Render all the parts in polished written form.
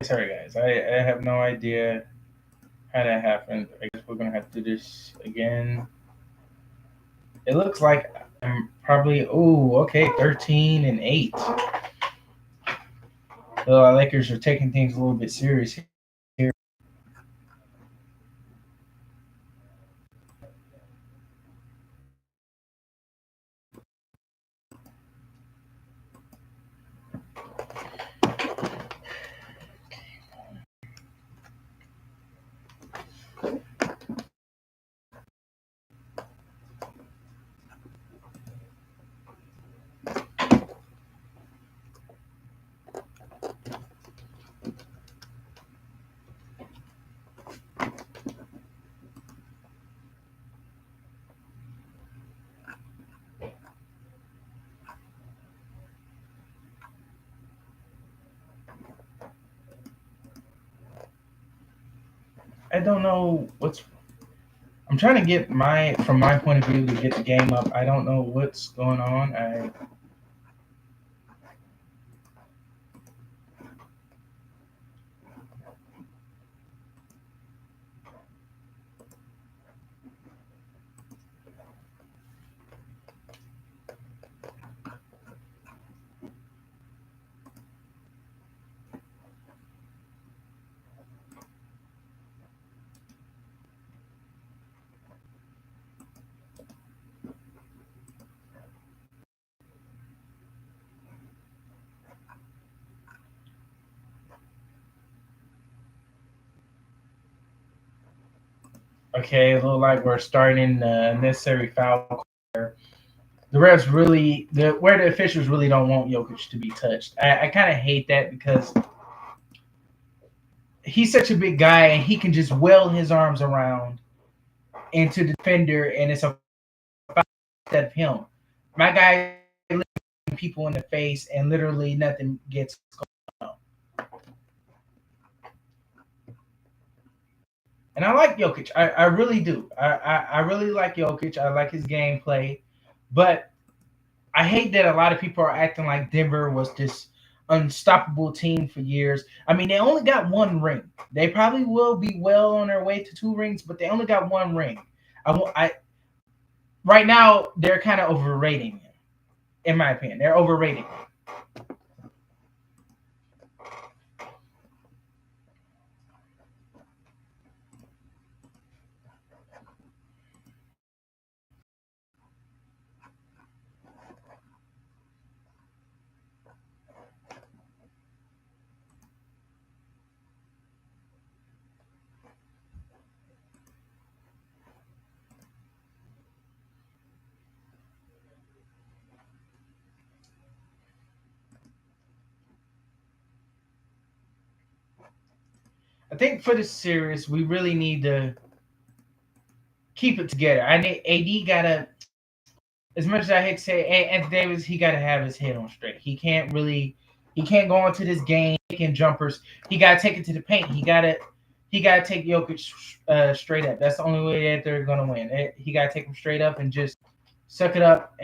Sorry, guys. I have no idea how that happened. I guess we're gonna have to do this again. It looks like I'm probably okay, 13-8. The Lakers are taking things a little bit serious here. I don't know what's. I'm trying to get from my point of view, to get the game up. I don't know what's going on. Okay, it look like we're starting the necessary foul. The refs really, the officials really don't want Jokic to be touched. I kind of hate that because he's such a big guy and he can just well his arms around into the defender, and it's a foul instead of him. My guy looking people in the face and literally nothing gets going on. And I like Jokic. I really do. I really like Jokic. I like his gameplay. But I hate that a lot of people are acting like Denver was this unstoppable team for years. I mean, they only got one ring. They probably will be well on their way to two rings, but they only got one ring. I right now they're kind of overrating him, in my opinion. They're overrating him. I think for the series, we really need to keep it together. I need AD gotta, as much as I hate to say, Anthony Davis, he gotta have his head on straight. He can't go into this game taking jumpers. He gotta take it to the paint. He gotta take Jokic straight up. That's the only way that they're gonna win. He gotta take him straight up and just suck it up.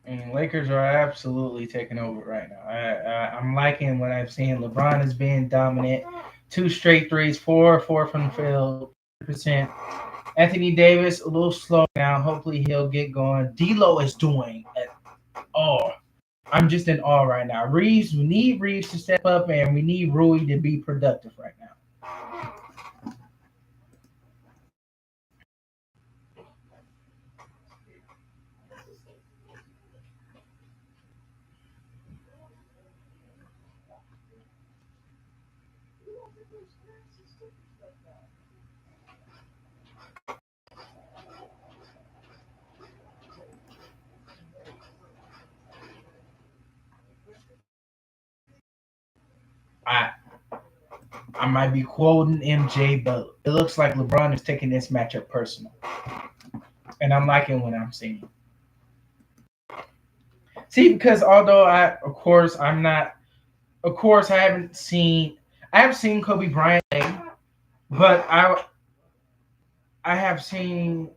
And Lakers are absolutely taking over right now. I'm liking what I've seen. LeBron has been dominant. Two straight threes, four from the field, 100%. Anthony Davis a little slow now. Hopefully he'll get going. D'Lo is doing it all. I'm just in awe right now. We need Reeves to step up, and we need Rui to be productive right now. I I might be quoting MJ, but it looks like LeBron is taking this matchup personal, and I'm liking what I'm seeing. See, because although I'm not, of course, I have seen Kobe Bryant play, but I have seen,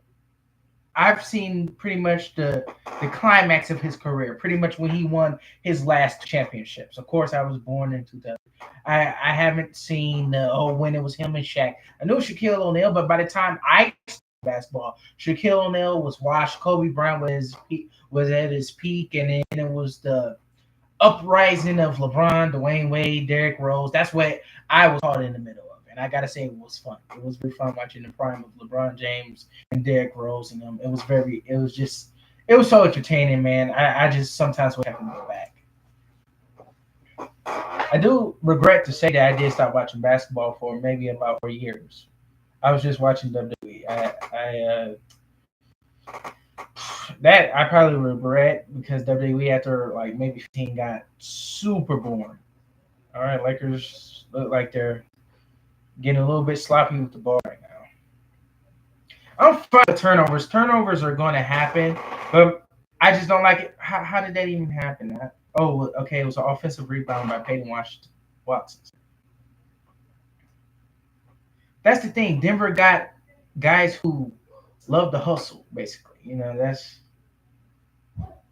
I've seen pretty much the climax of his career, pretty much when he won his last championships. Of course, I was born in 2000. I haven't seen when it was him and Shaq. I knew Shaquille O'Neal, but by the time I started basketball, Shaquille O'Neal was washed. Kobe Bryant was at his peak, and then it was the uprising of LeBron, Dwayne Wade, Derrick Rose. That's what I was caught in the middle of. And I gotta say it was fun. It was really fun watching the prime of LeBron James and Derrick Rose and them. It was so entertaining, man. I just sometimes would have to go back. I do regret to say that I did stop watching basketball for maybe about 4 years. I was just watching WWE. That I probably regret because WWE after like maybe 15 got super boring. All right, Lakers look like they're getting a little bit sloppy with the ball right now. I'm fine with turnovers. Turnovers are going to happen, but I just don't like it. How did that even happen? Oh, okay, it was an offensive rebound by Peyton Washington Watson. That's the thing. Denver got guys who love the hustle, basically.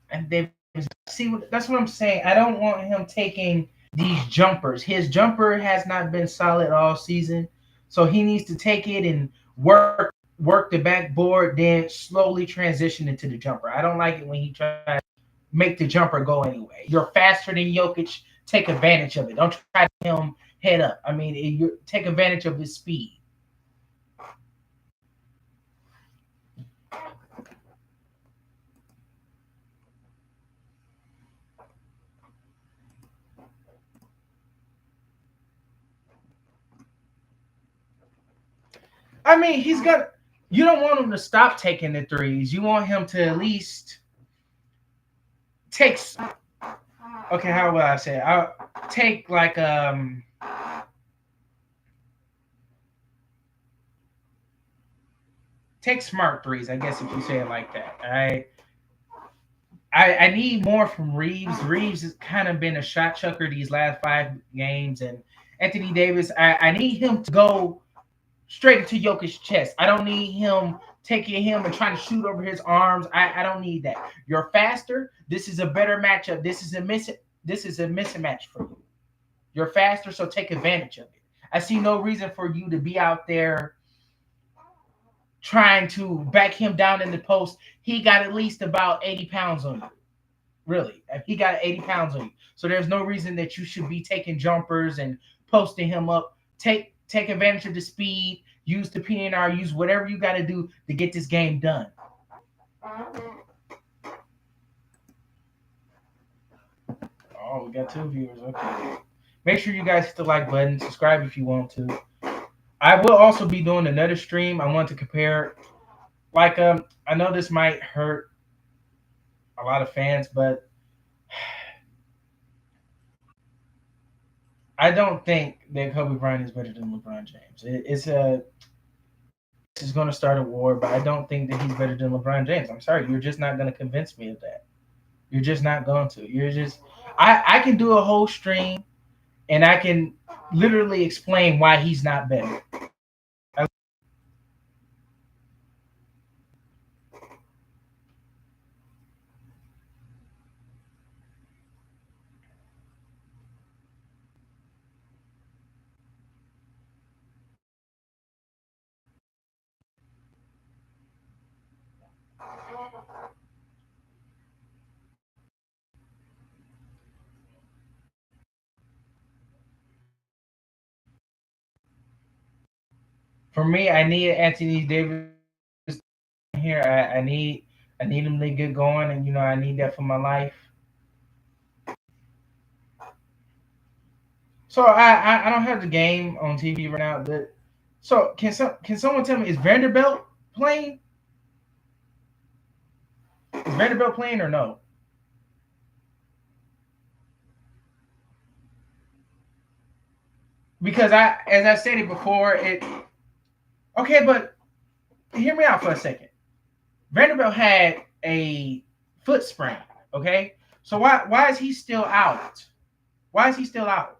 And they that's what I'm saying. I don't want him taking these jumpers. His jumper has not been solid all season, so he needs to take it and work the backboard, then slowly transition into the jumper. I don't like it when he tries to make the jumper go anyway. You're faster than Jokic. Take advantage of it. Don't try to him head up. I mean, you take advantage of his speed. I mean, he's got. You don't want him to stop taking the threes. You want him to at least take. Okay, how would I say? I'll take like take smart threes. I guess if you say it like that. I need more from Reeves. Reeves has kind of been a shot chucker these last 5 games, and Anthony Davis. I need him to go straight into Jokic's chest. I don't need him taking him and trying to shoot over his arms. I don't need that. You're faster. This is a better matchup. This is a mismatch for you. You're faster, so take advantage of it. I see no reason for you to be out there trying to back him down in the post. He got at least about 80 pounds on you. Really. He got 80 pounds on you. So there's no reason that you should be taking jumpers and posting him up. Take advantage of the speed, use the PNR, use whatever you got to do to get this game done. Oh, we got 2 viewers. Okay. Make sure you guys hit the like button, subscribe if you want to. I will also be doing another stream. I want to compare, like, I know this might hurt a lot of fans, but I don't think that Kobe Bryant is better than LeBron James. It's going to start a war, but I don't think that he's better than LeBron James. I'm sorry, you're just not going to convince me of that. You're just not going to. You're just. I can do a whole stream, and I can literally explain why he's not better. For me, I need Anthony Davis here. I need him to get going, and I need that for my life. So I don't have the game on TV right now. So can someone tell me, is Vanderbilt playing? Is Vanderbilt playing or no? Because as I stated before, it okay, but hear me out for a second. Vanderbilt had a foot sprain. Okay, so why is he still out? Why is he still out?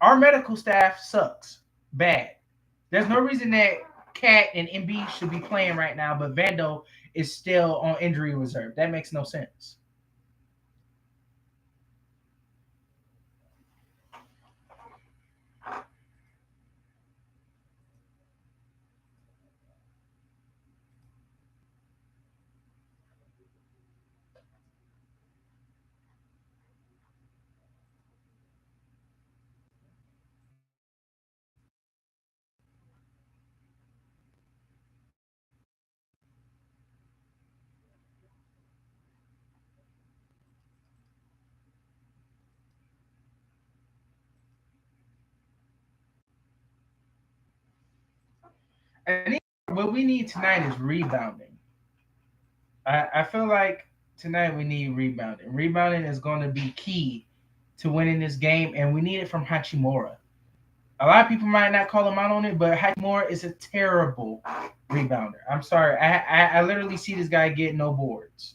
Our medical staff sucks bad. There's no reason that Cat and MB should be playing right now, but Vando is still on injury reserve. That makes no sense. I think what we need tonight is rebounding. I feel like tonight we need rebounding. Rebounding is going to be key to winning this game, and we need it from Hachimura. A lot of people might not call him out on it, but Hachimura is a terrible rebounder. I'm sorry. I literally see this guy get no boards.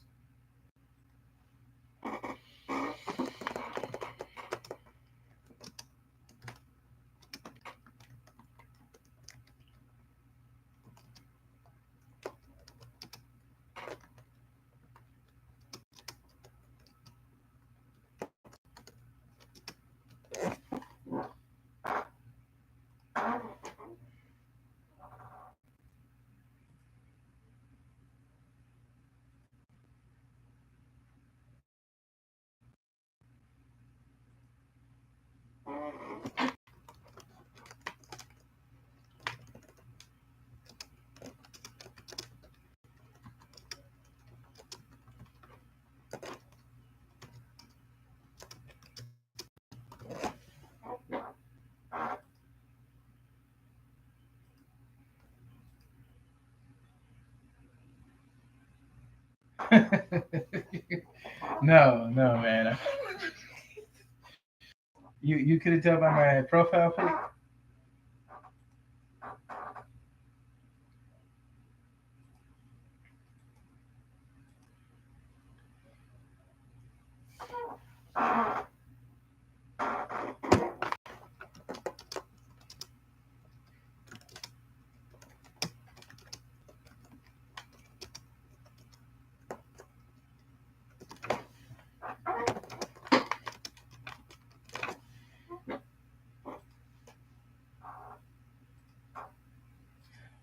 No, no, man. You could have tell by my profile pic.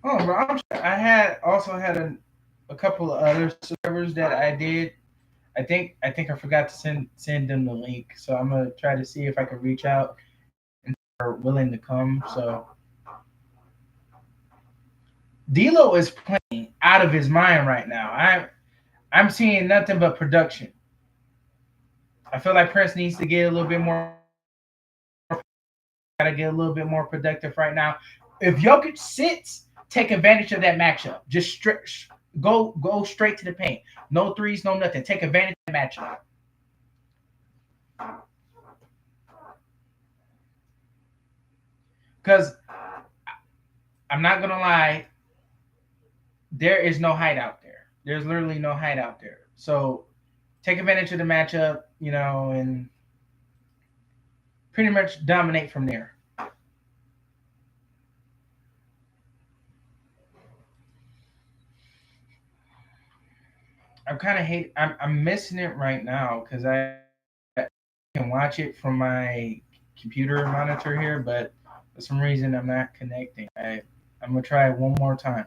Oh, bro, I had also had a couple of other servers that I did. I think I forgot to send them the link, so I'm gonna try to see if I can reach out and are willing to come. So D'Lo is playing out of his mind right now. I'm seeing nothing but production. I feel like Prince needs to get a little bit more. Got to get a little bit more productive right now. If Jokic sits, take advantage of that matchup. Just go straight to the paint. No threes, no nothing. Take advantage of that matchup. Because I'm not gonna lie, there is no height out there. There's literally no height out there. So take advantage of the matchup, and pretty much dominate from there. I'm kind of hate. I'm missing it right now because I can watch it from my computer monitor here, but for some reason I'm not connecting. I'm gonna try it one more time.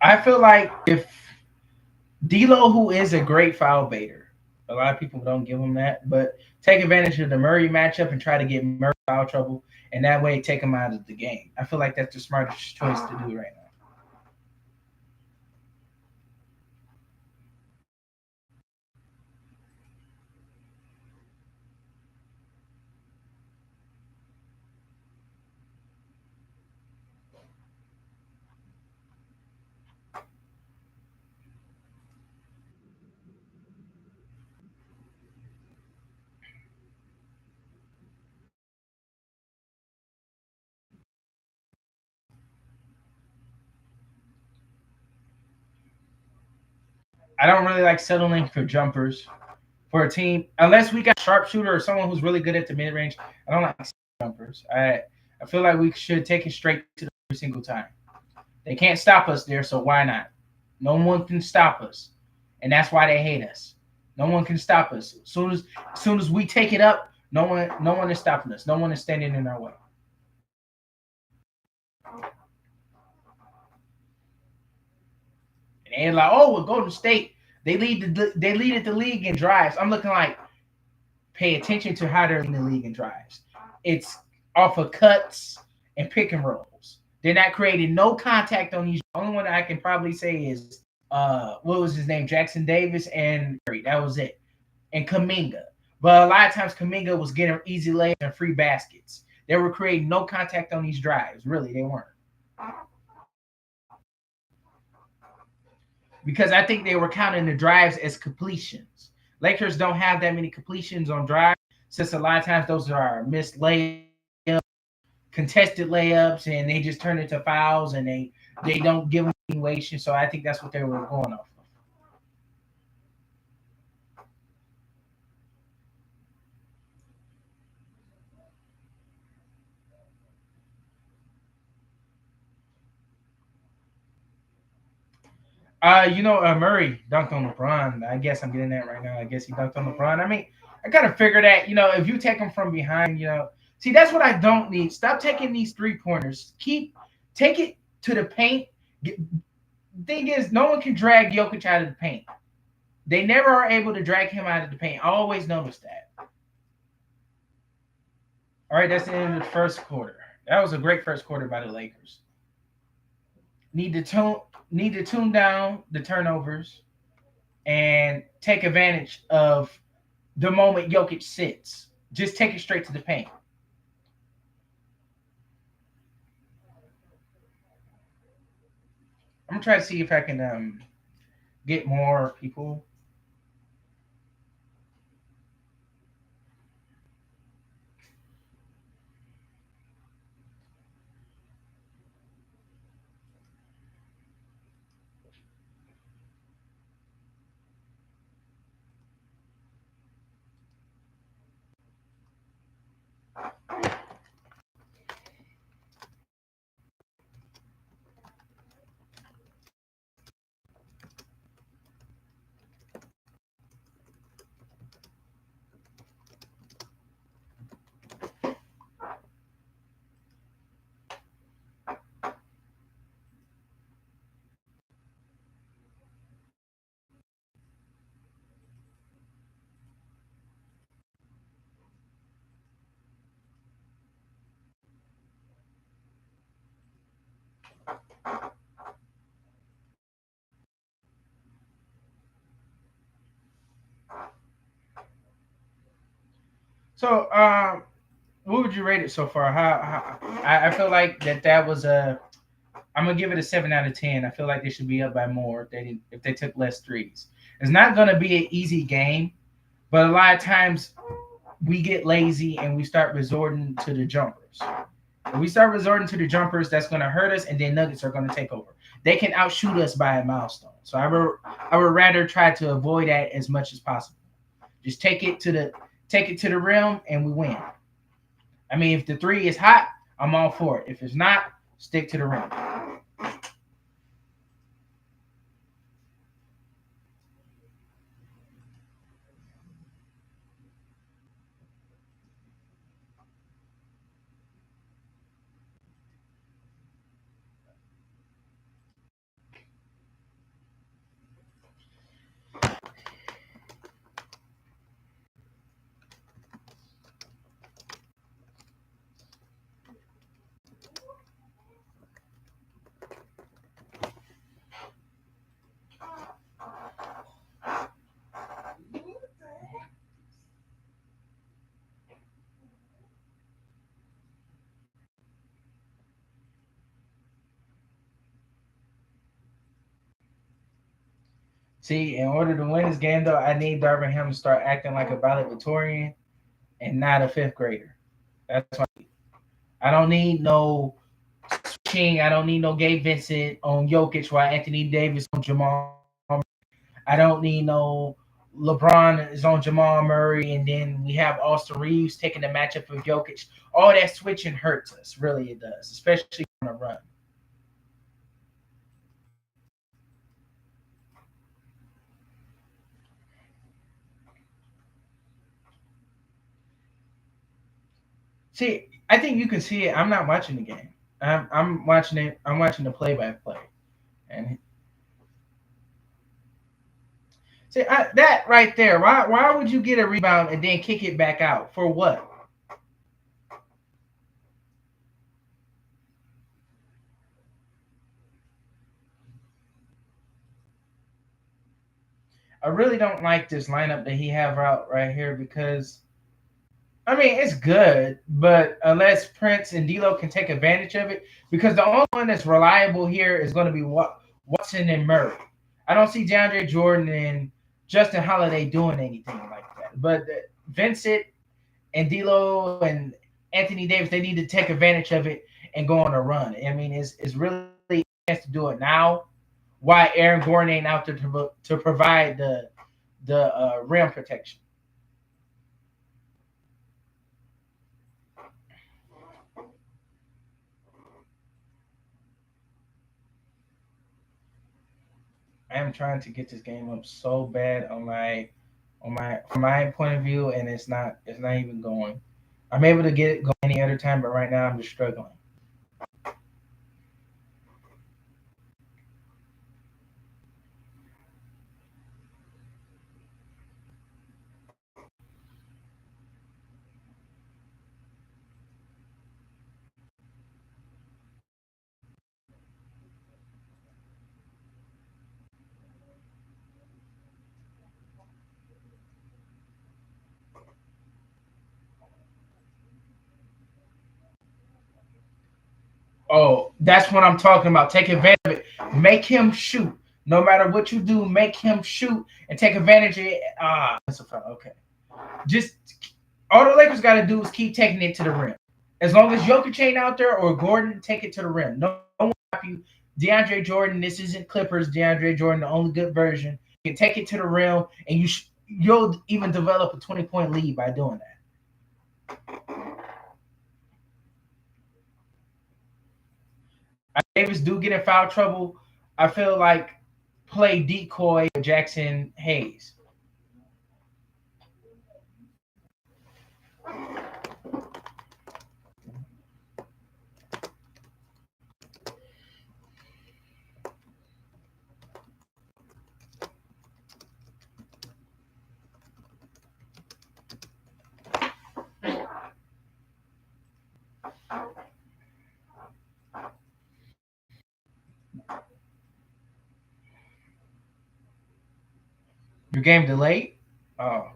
I feel like if D'Lo, who is a great foul baiter, a lot of people don't give him that, but take advantage of the Murray matchup and try to get Murray foul trouble, and that way take him out of the game. I feel like that's the smartest choice to do right now. I don't really like settling for jumpers for a team unless we got a sharpshooter or someone who's really good at the mid range. I don't like jumpers. I feel like we should take it straight to the every single time. They can't stop us there, so why not? No one can stop us, and that's why they hate us. No one can stop us. As soon as we take it up, no one is stopping us. No one is standing in our way. And they're like, oh, well, Golden State, they lead the league in drives. I'm looking like, pay attention to how they're in the league in drives. It's off of cuts and pick and rolls. They're not creating no contact on these. The only one I can probably say is what was his name? Jackson Davis and Curry. That was it. And Kaminga. But a lot of times Kaminga was getting easy layups and free baskets. They were creating no contact on these drives. Really, they weren't. Because I think they were counting the drives as completions. Lakers don't have that many completions on drives, since a lot of times those are missed layups, contested layups, and they just turn into fouls, and they don't give them continuation. So I think that's what they were going off of. Murray dunked on LeBron. I guess I'm getting that right now. I guess he dunked on LeBron. I mean, I kind of figure that, if you take him from behind, see, that's what I don't need. Stop taking these 3 pointers. Take it to the paint. Thing is, no one can drag Jokic out of the paint. They never are able to drag him out of the paint. I always notice that. All right, that's the end of the first quarter. That was a great first quarter by the Lakers. Need to tone need to tune down the turnovers and take advantage of the moment Jokic sits. Just take it straight to the paint. I'm gonna try to see if I can get more people. So, what would you rate it so far? I feel like that was a. I'm gonna give it a 7 out of 10. I feel like they should be up by more if they took less threes. It's not gonna be an easy game, but a lot of times we get lazy and we start resorting to the jumpers. If we start resorting to the jumpers, that's going to hurt us, and then Nuggets are going to take over. They can outshoot us by a milestone. So I would rather try to avoid that as much as possible. Just take it to the rim, and we win. I mean, if the three is hot, I'm all for it. If it's not, stick to the rim. See, in order to win this game, though, I need Darvin Ham to start acting like a valedictorian and not a fifth grader. That's why I don't need no switching. I don't need no Gabe Vincent on Jokic while Anthony Davis on Jamal. I don't need no LeBron is on Jamal Murray, and then we have Austin Reeves taking the matchup of Jokic. All that switching hurts us. Really, it does, especially on a run. See, I think you can see it. I'm not watching the game. I'm watching it. I'm watching the play-by-play. And see that right there. Why would you get a rebound and then kick it back out for what? I really don't like this lineup that he have out right here because I mean it's good, but unless Prince and D'Lo can take advantage of it, because the only one that's reliable here is going to be Watson and Murray. I don't see DeAndre Jordan and Justin Holiday doing anything like that. But Vincent and D'Lo and Anthony Davis, they need to take advantage of it and go on a run. I mean, it's really a chance to do it now. Why Aaron Gordon ain't out there to provide the rim protection? I am trying to get this game up so bad on my from my point of view, and it's not even going. I'm able to get it going any other time, but right now I'm just struggling. Oh, that's what I'm talking about. Take advantage of it. Make him shoot. No matter what you do, make him shoot and take advantage of it. Ah, that's a foul. Okay. Just all the Lakers got to do is keep taking it to the rim. As long as Jokic ain't out there or Gordon, take it to the rim. No one stop you. DeAndre Jordan, this isn't Clippers. DeAndre Jordan, the only good version. You can take it to the rim, and you'll even develop a 20-point lead by doing that. Davis do get in foul trouble. I feel like play decoy Jackson Hayes. Your game delayed. Oh,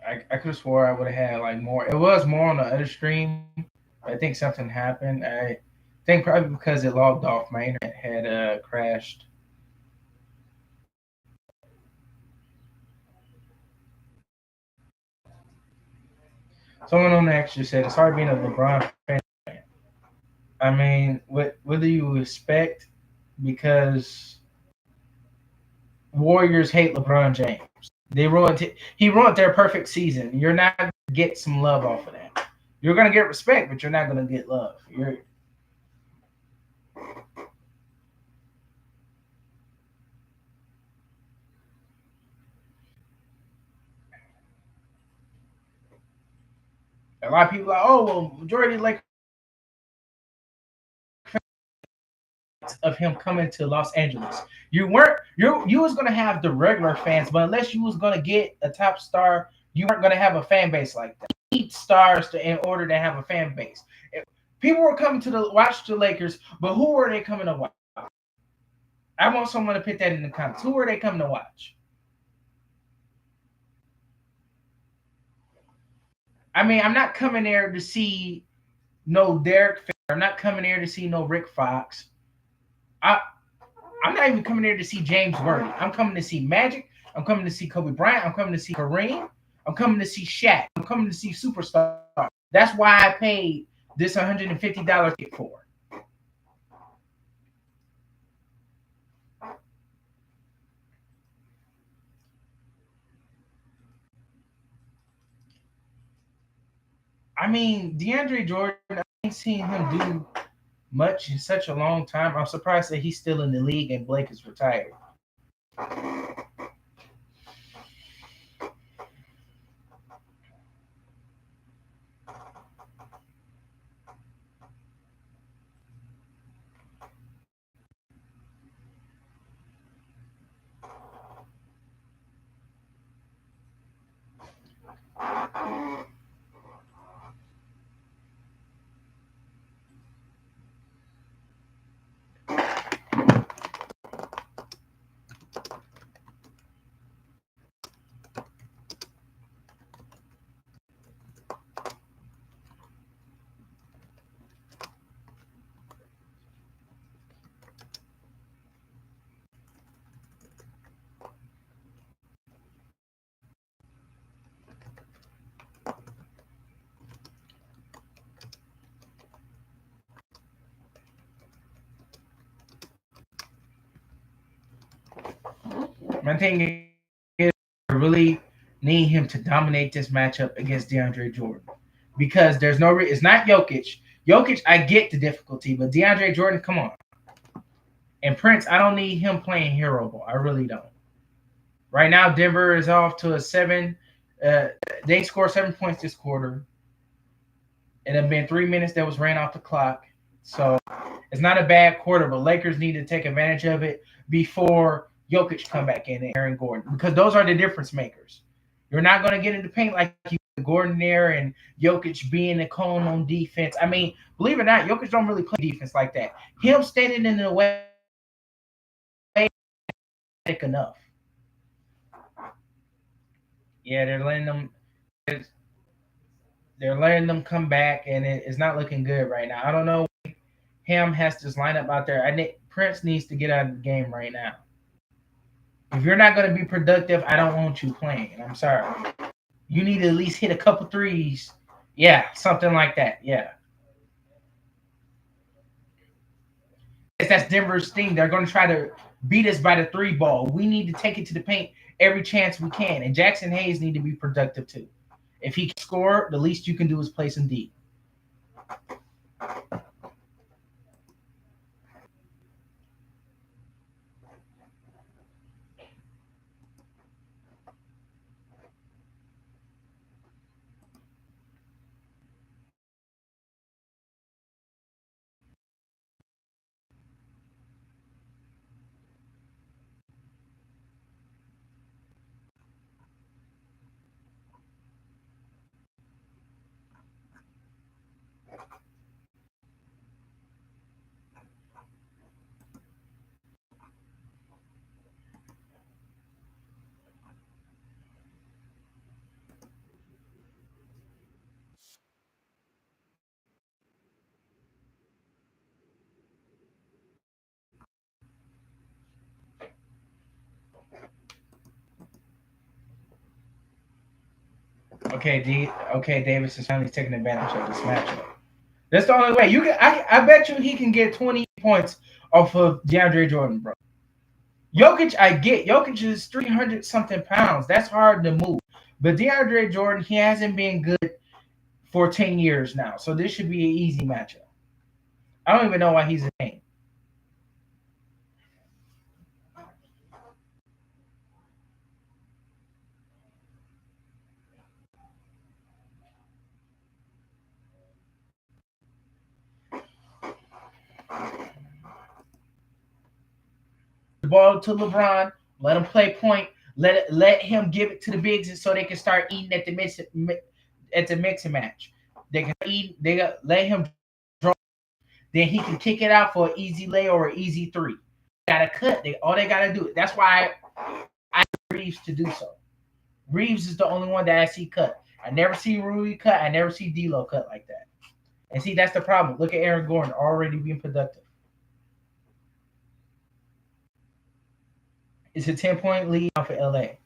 I could have swore I would have had like more. It was more on the other stream. I think something happened. I think probably because it logged off. My internet had crashed. Someone on the extra said it's hard being a LeBron fan. I mean, what do you expect? Because Warriors hate LeBron James. He ruined their perfect season. You're not gonna get some love off of that. You're gonna get respect, but you're not gonna get love. You're a lot of people are like, oh well, majority of Lakers of him coming to Los Angeles. You weren't you was gonna have the regular fans, but unless you was gonna get a top star, you weren't gonna have a fan base like that. You need stars in order to have a fan base. People were coming to the watch the Lakers, but who were they coming to watch? I want someone to put that in the comments. Who are they coming to watch? I mean, I'm not coming there to see no Derek I'm not coming here to see no Rick Fox. I I'm not even coming here to see James Worthy. I'm coming to see Magic. I'm coming to see Kobe Bryant. I'm coming to see Kareem. I'm coming to see Shaq. I'm coming to see superstars. That's why I paid this $150 ticket for. I mean, DeAndre Jordan, I ain't seen him do much in such a long time. I'm surprised that he's still in the league and Blake is retired. My thing is, I really need him to dominate this matchup against DeAndre Jordan because there's no. It's not Jokic. Jokic, I get the difficulty, but DeAndre Jordan, come on. And Prince, I don't need him playing hero ball. I really don't. Right now, Denver is off to a seven. They scored 7 points this quarter. It had been 3 minutes that was ran off the clock. So it's not a bad quarter, but Lakers need to take advantage of it before Jokic come back in and Aaron Gordon because those are the difference makers. You're not going to get into paint like you Gordon there and Jokic being a cone on defense. I mean, believe it or not, Jokic don't really play defense like that. Him standing in the way enough. Yeah, they're letting them come back, and it's not looking good right now. I don't know. Ham has this lineup out there. Prince needs to get out of the game right now. If you're not going to be productive, I don't want you playing. I'm sorry. You need to at least hit a couple threes. Yeah, something like that. Yeah. That's Denver's thing. They're going to try to beat us by the three ball. We need to take it to the paint every chance we can. And Jackson Hayes need to be productive too. If he can score, the least you can do is play some D. Okay, Davis is finally taking advantage of this matchup. That's the only way you can. I bet you he can get 20 points off of DeAndre Jordan, bro. Jokic, I get. Jokic is 300 something pounds. That's hard to move. But DeAndre Jordan, he hasn't been good for 10 years now. So this should be an easy matchup. I don't even know why he's in the game. The ball to LeBron. Let him play point. Let him give it to the bigs so they can start eating at the mixing match. They can eat. Let him draw. Then he can kick it out for an easy lay or an easy three. Got to cut. All they got to do. That's why I Reeves to do so. Reeves is the only one that I see cut. I never see Rui cut. I never see D'Lo cut like that. And see, that's the problem. Look at Aaron Gordon already being productive. It's a 10-point lead for LA.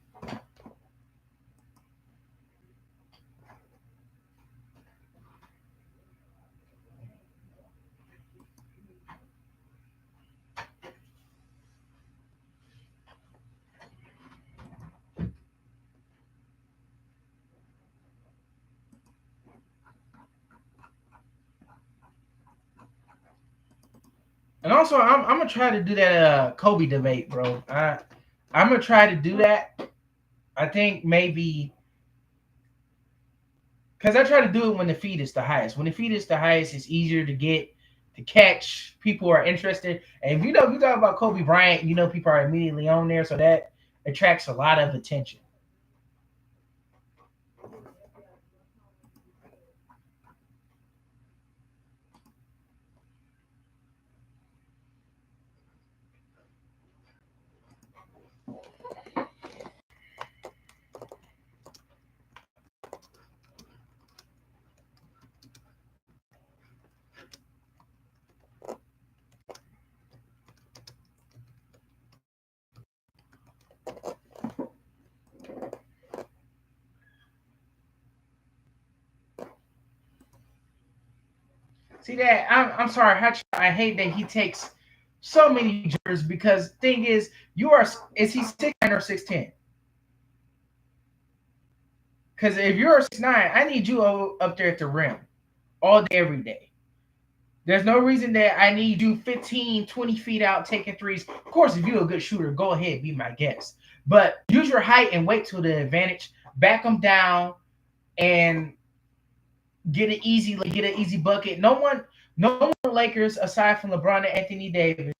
And also, I'm gonna try to do that Kobe debate, bro. I'm gonna try to do that. I think maybe because I try to do it when the feed is the highest. When the feed is the highest, it's easier to get to catch. People are interested, and if you talk about Kobe Bryant, people are immediately on there, so that attracts a lot of attention. See that? I'm sorry, I hate that he takes so many jurors because thing is, you are is he 6'9" or 6'10"? Because if you're 6'9", I need you up there at the rim all day, every day. There's no reason that I need you 15, 20 feet out taking threes. Of course, if you're a good shooter, go ahead, be my guest. But use your height and weight to the advantage. Back them down and get an easy bucket. No one on the Lakers aside from LeBron and Anthony Davis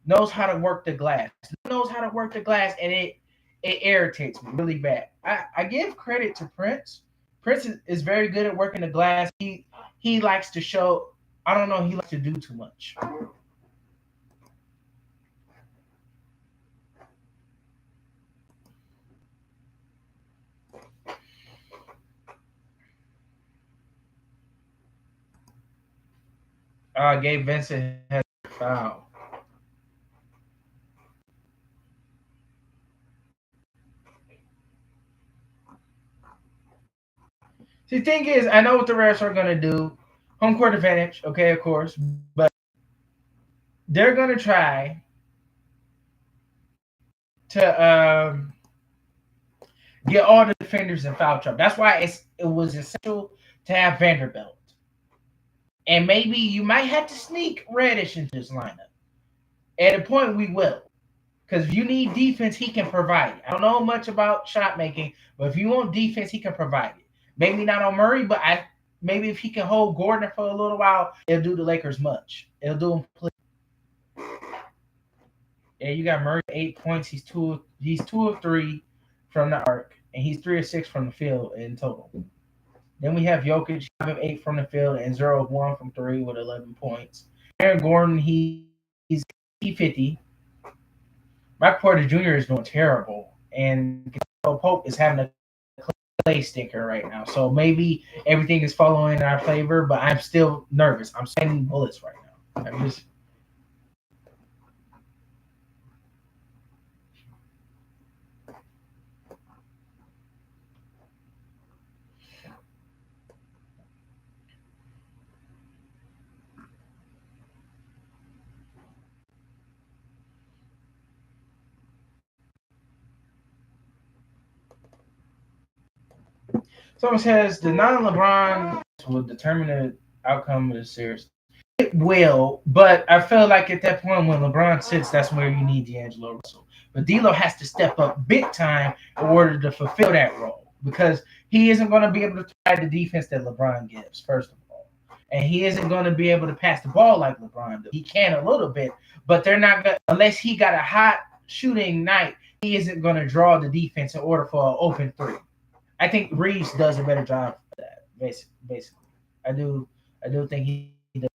knows how to work the glass. Knows how to work the glass, and it irritates me really bad. I give credit to Prince. Prince is very good at working the glass. He likes to show. I don't know. He likes to do too much. Gabe Vincent has a foul. See, the thing is, I know what the refs are gonna do. Home court advantage, okay, of course, but they're gonna try to get all the defenders in foul trouble. That's why it was essential to have Vanderbilt. And maybe you might have to sneak Reddish into this lineup. At a point, we will. Because if you need defense, he can provide it. I don't know much about shot making, but if you want defense, he can provide it. Maybe not on Murray, but maybe if he can hold Gordon for a little while, it'll do the Lakers much. It'll do them. Yeah, you got Murray 8 points. He's two of three from the arc, and he's 3 of 6 from the field in total. Then we have Jokic, 5 of 8 from the field and 0 of 1 from three with 11 points. Aaron Gordon, he's 50. Michael Porter Jr. is doing terrible, and Pope is having a clay stinker right now. So maybe everything is following in our favor, but I'm still nervous. I'm sending bullets right now. I'm just Someone says the non-LeBron will determine the outcome of the series. It will, but I feel like at that point when LeBron sits, that's where you need D'Angelo Russell. But D'Lo has to step up big time in order to fulfill that role because he isn't going to be able to provide the defense that LeBron gives, first of all. And he isn't going to be able to pass the ball like LeBron does. He can a little bit, but they're not going to, unless he got a hot shooting night, he isn't going to draw the defense in order for an open three. I think Reeves does a better job of that. Basically, I do. I do think he does.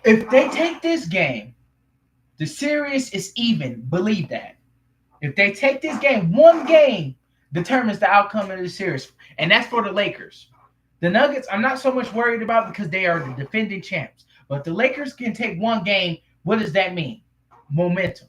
If they take this game, the series is even. Believe that. If they take this game, one game determines the outcome of the series, and that's for the Lakers. The Nuggets, I'm not so much worried about because they are the defending champs. But the Lakers can take one game. What does that mean? Momentum.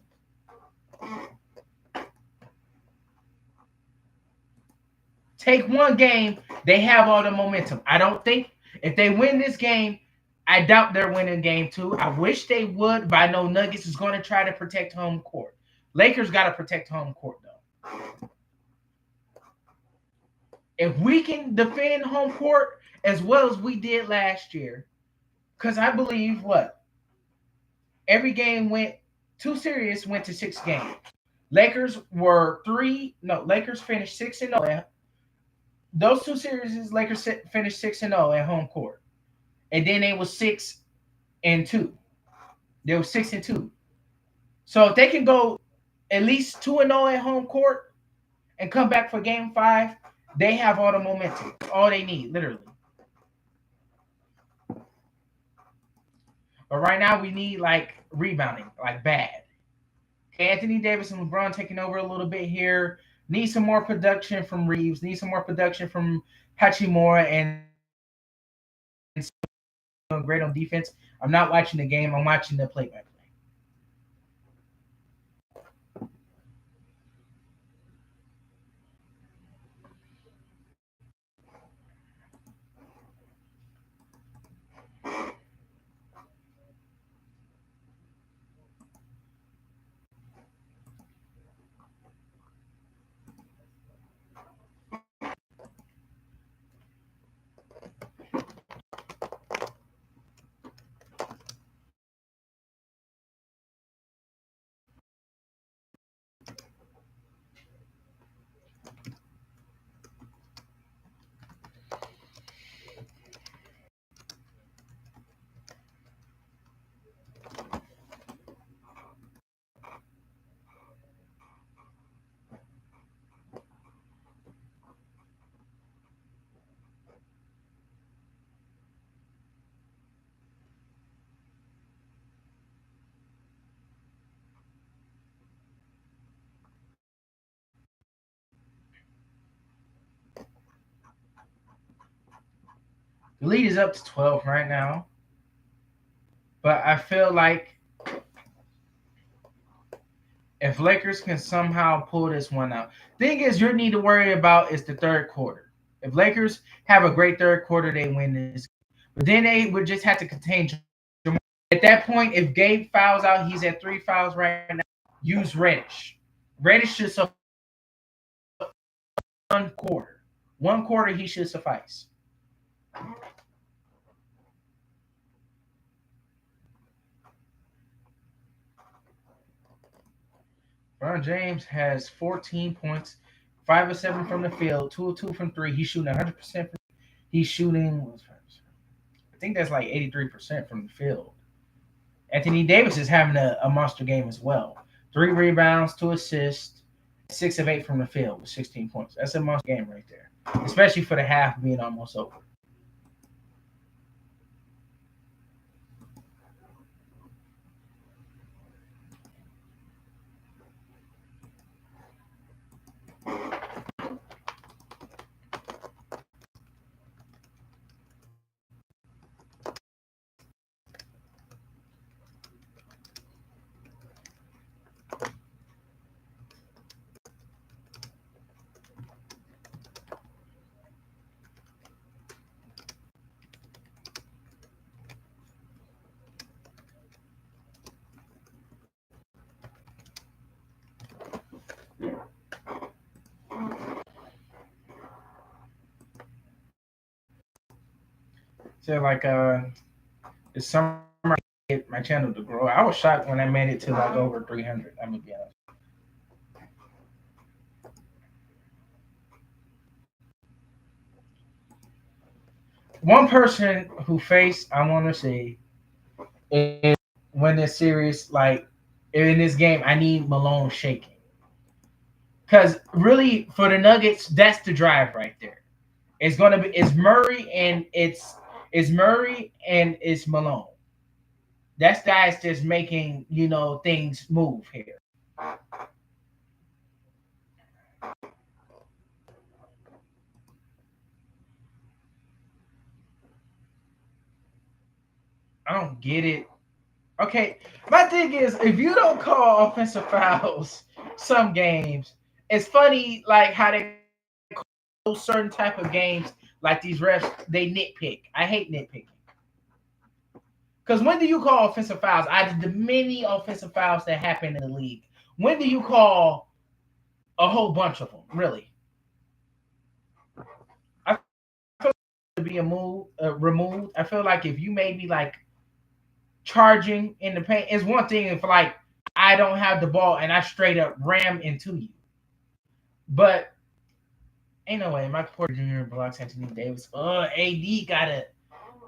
Take one game, they have all the momentum. I don't think if they win this game, I doubt they're winning game two. I wish they would, but I know Nuggets is going to try to protect home court. Lakers got to protect home court though. If we can defend home court as well as we did last year, because I believe what every game went two series went to six games. Lakers were three. No, Lakers finished 6-0. Those two series, Lakers finished 6-0 at home court, and then they was 6-2. They were 6-2. So if they can go at least 2-0 at home court and come back for game five, they have all the momentum. All they need, literally. But right now we need like rebounding, like bad. Anthony Davis and LeBron taking over a little bit here. Need some more production from Reeves. Need some more production from Hachimura and doing great on defense. I'm not watching the game. I'm watching the play-by-play. The lead is up to 12 right now, but I feel like if Lakers can somehow pull this one out, thing is you need to worry about is the third quarter. If Lakers have a great third quarter, they win this. But then they would just have to contain Jamal. At that point, if Gabe fouls out, he's at 3 fouls right now. Use Reddish. Reddish should suffice 1 quarter. 1 quarter, he should suffice. LeBron James has 14 points, 5 of 7 from the field, 2 of 2 from three. He's shooting 100%. He's shooting, I think that's like 83% from the field. Anthony Davis is having a monster game as well. 3 rebounds, 2 assists, 6 of 8 from the field with 16 points. That's a monster game right there, especially for the half being almost over. So like this summer I get my channel to grow. I was shocked when I made it to like over 300. I'm gonna be honest. One person who faced I want to see is when this series like in this game I need Malone shaking because really for the Nuggets that's the drive right there. It's gonna be it's Murray and it's Malone. That's guys just making things move here. I don't get it. Okay, my thing is if you don't call offensive fouls some games, it's funny like how they call those certain type of games like these refs they nitpick. I hate nitpicking. Because when do you call offensive fouls? Out of the many offensive fouls that happen in the league, when do you call a whole bunch of them? Really, I feel like to be a move removed. I feel like if you maybe like charging in the paint, it's one thing if like I don't have the ball and I straight up ram into you, but ain't no way. Michael Porter Jr. blocks Anthony Davis. AD gotta.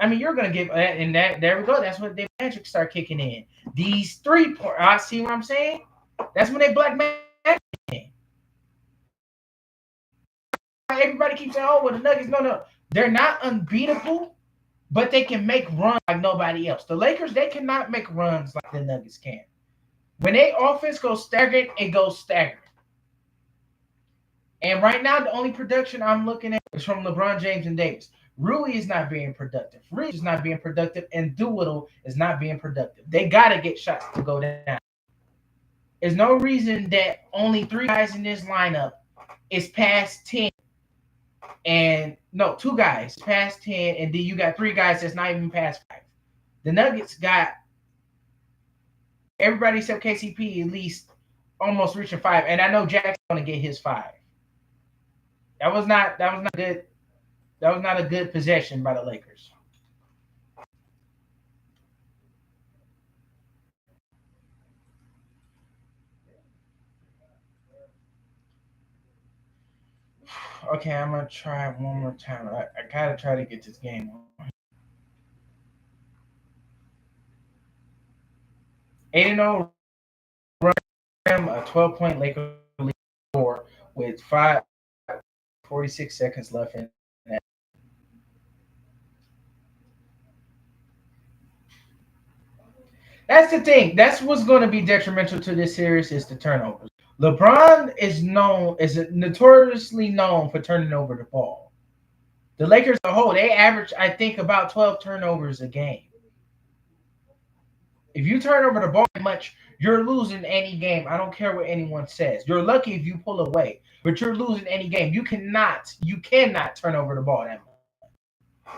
I mean, you're gonna give and that there we go. That's when the magic start kicking in. These 3 point. I see what I'm saying. That's when they black magic. Everybody keeps saying, "Oh, well, the Nuggets." No, no, they're not unbeatable, but they can make runs like nobody else. The Lakers, they cannot make runs like the Nuggets can. When they offense goes staggering, it goes staggering. And right now, the only production I'm looking at is from LeBron James and Davis. Rui is not being productive. Reed is not being productive, and Doolittle is not being productive. They gotta get shots to go down. There's no reason that only 3 guys in this lineup is past 10, and no, 2 guys past 10, and then you got 3 guys that's not even past 5. The Nuggets got everybody except KCP at least almost reaching 5, and I know Jack's gonna get his 5. That was not good. That was not a good possession by the Lakers. Okay, I'm gonna try it one more time. I gotta try to get this game on. 8-0 run, a 12-point Lakers lead four with 5:46 seconds left in that. That's the thing. That's what's going to be detrimental to this series is the turnovers. LeBron is notoriously known for turning over the ball. The Lakers as a whole, they average, I think, about 12 turnovers a game. If you turn over the ball that much, you're losing any game. I don't care what anyone says. You're lucky if you pull away, but you're losing any game. You cannot turn over the ball that much.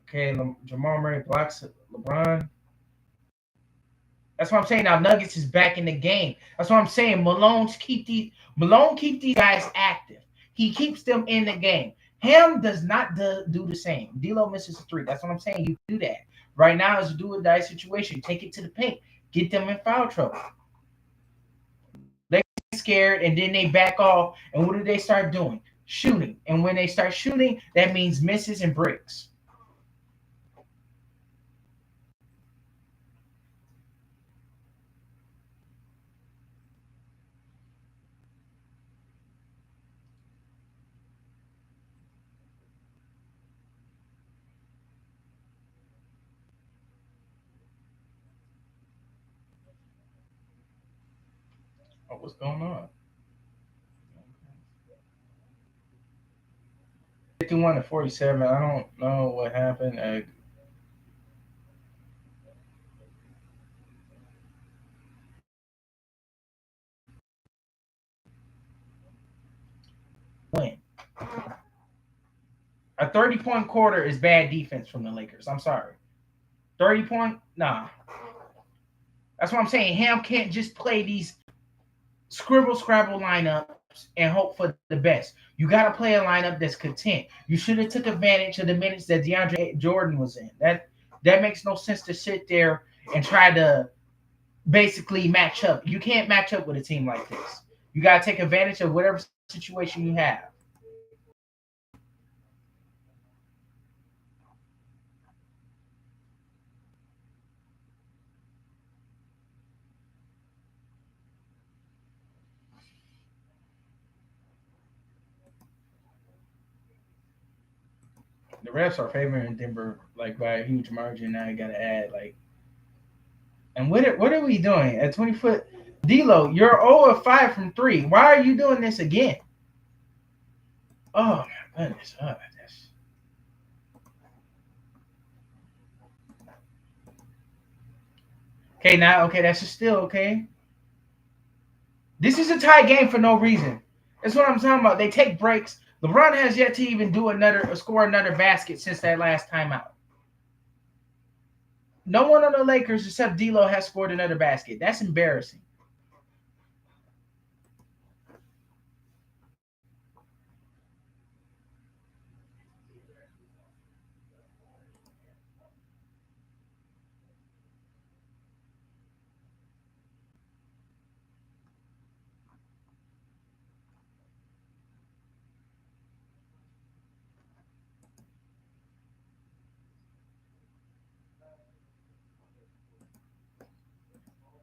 Okay, Jamal Murray blocks LeBron. That's what I'm saying. Now Nuggets is back in the game. That's what I'm saying. Malone keep these guys active. He keeps them in the game. Ham does not do the same. D'Lo misses a three. That's what I'm saying. You do that. Right now is a do or die situation. Take it to the paint. Get them in foul trouble. They get scared and then they back off. And what do they start doing? Shooting. And when they start shooting, that means misses and breaks. Oh, what's going on? 51-47. I don't know what happened. Win. A 30-point quarter is bad defense from the Lakers. I'm sorry. 30 point? Nah. That's what I'm saying. Ham can't just play these scribble scrabble lineups and hope for the best. You got to play a lineup that's content. You should have took advantage of the minutes that DeAndre Jordan was in. That makes no sense to sit there and try to basically match up. You can't match up with a team like this. You got to take advantage of whatever situation you have. The refs are favoring Denver like by a huge margin. Now you got to add like And what are we doing at 20 foot? D'Lo, you're 0 of 5 from three. Why are you doing this again? Oh my goodness. Okay, now okay, that's just still okay. This is a tie game for no reason. That's what I'm talking about. They take breaks. LeBron has yet to even do another score another basket since that last timeout. No one on the Lakers except D'Lo has scored another basket. That's embarrassing.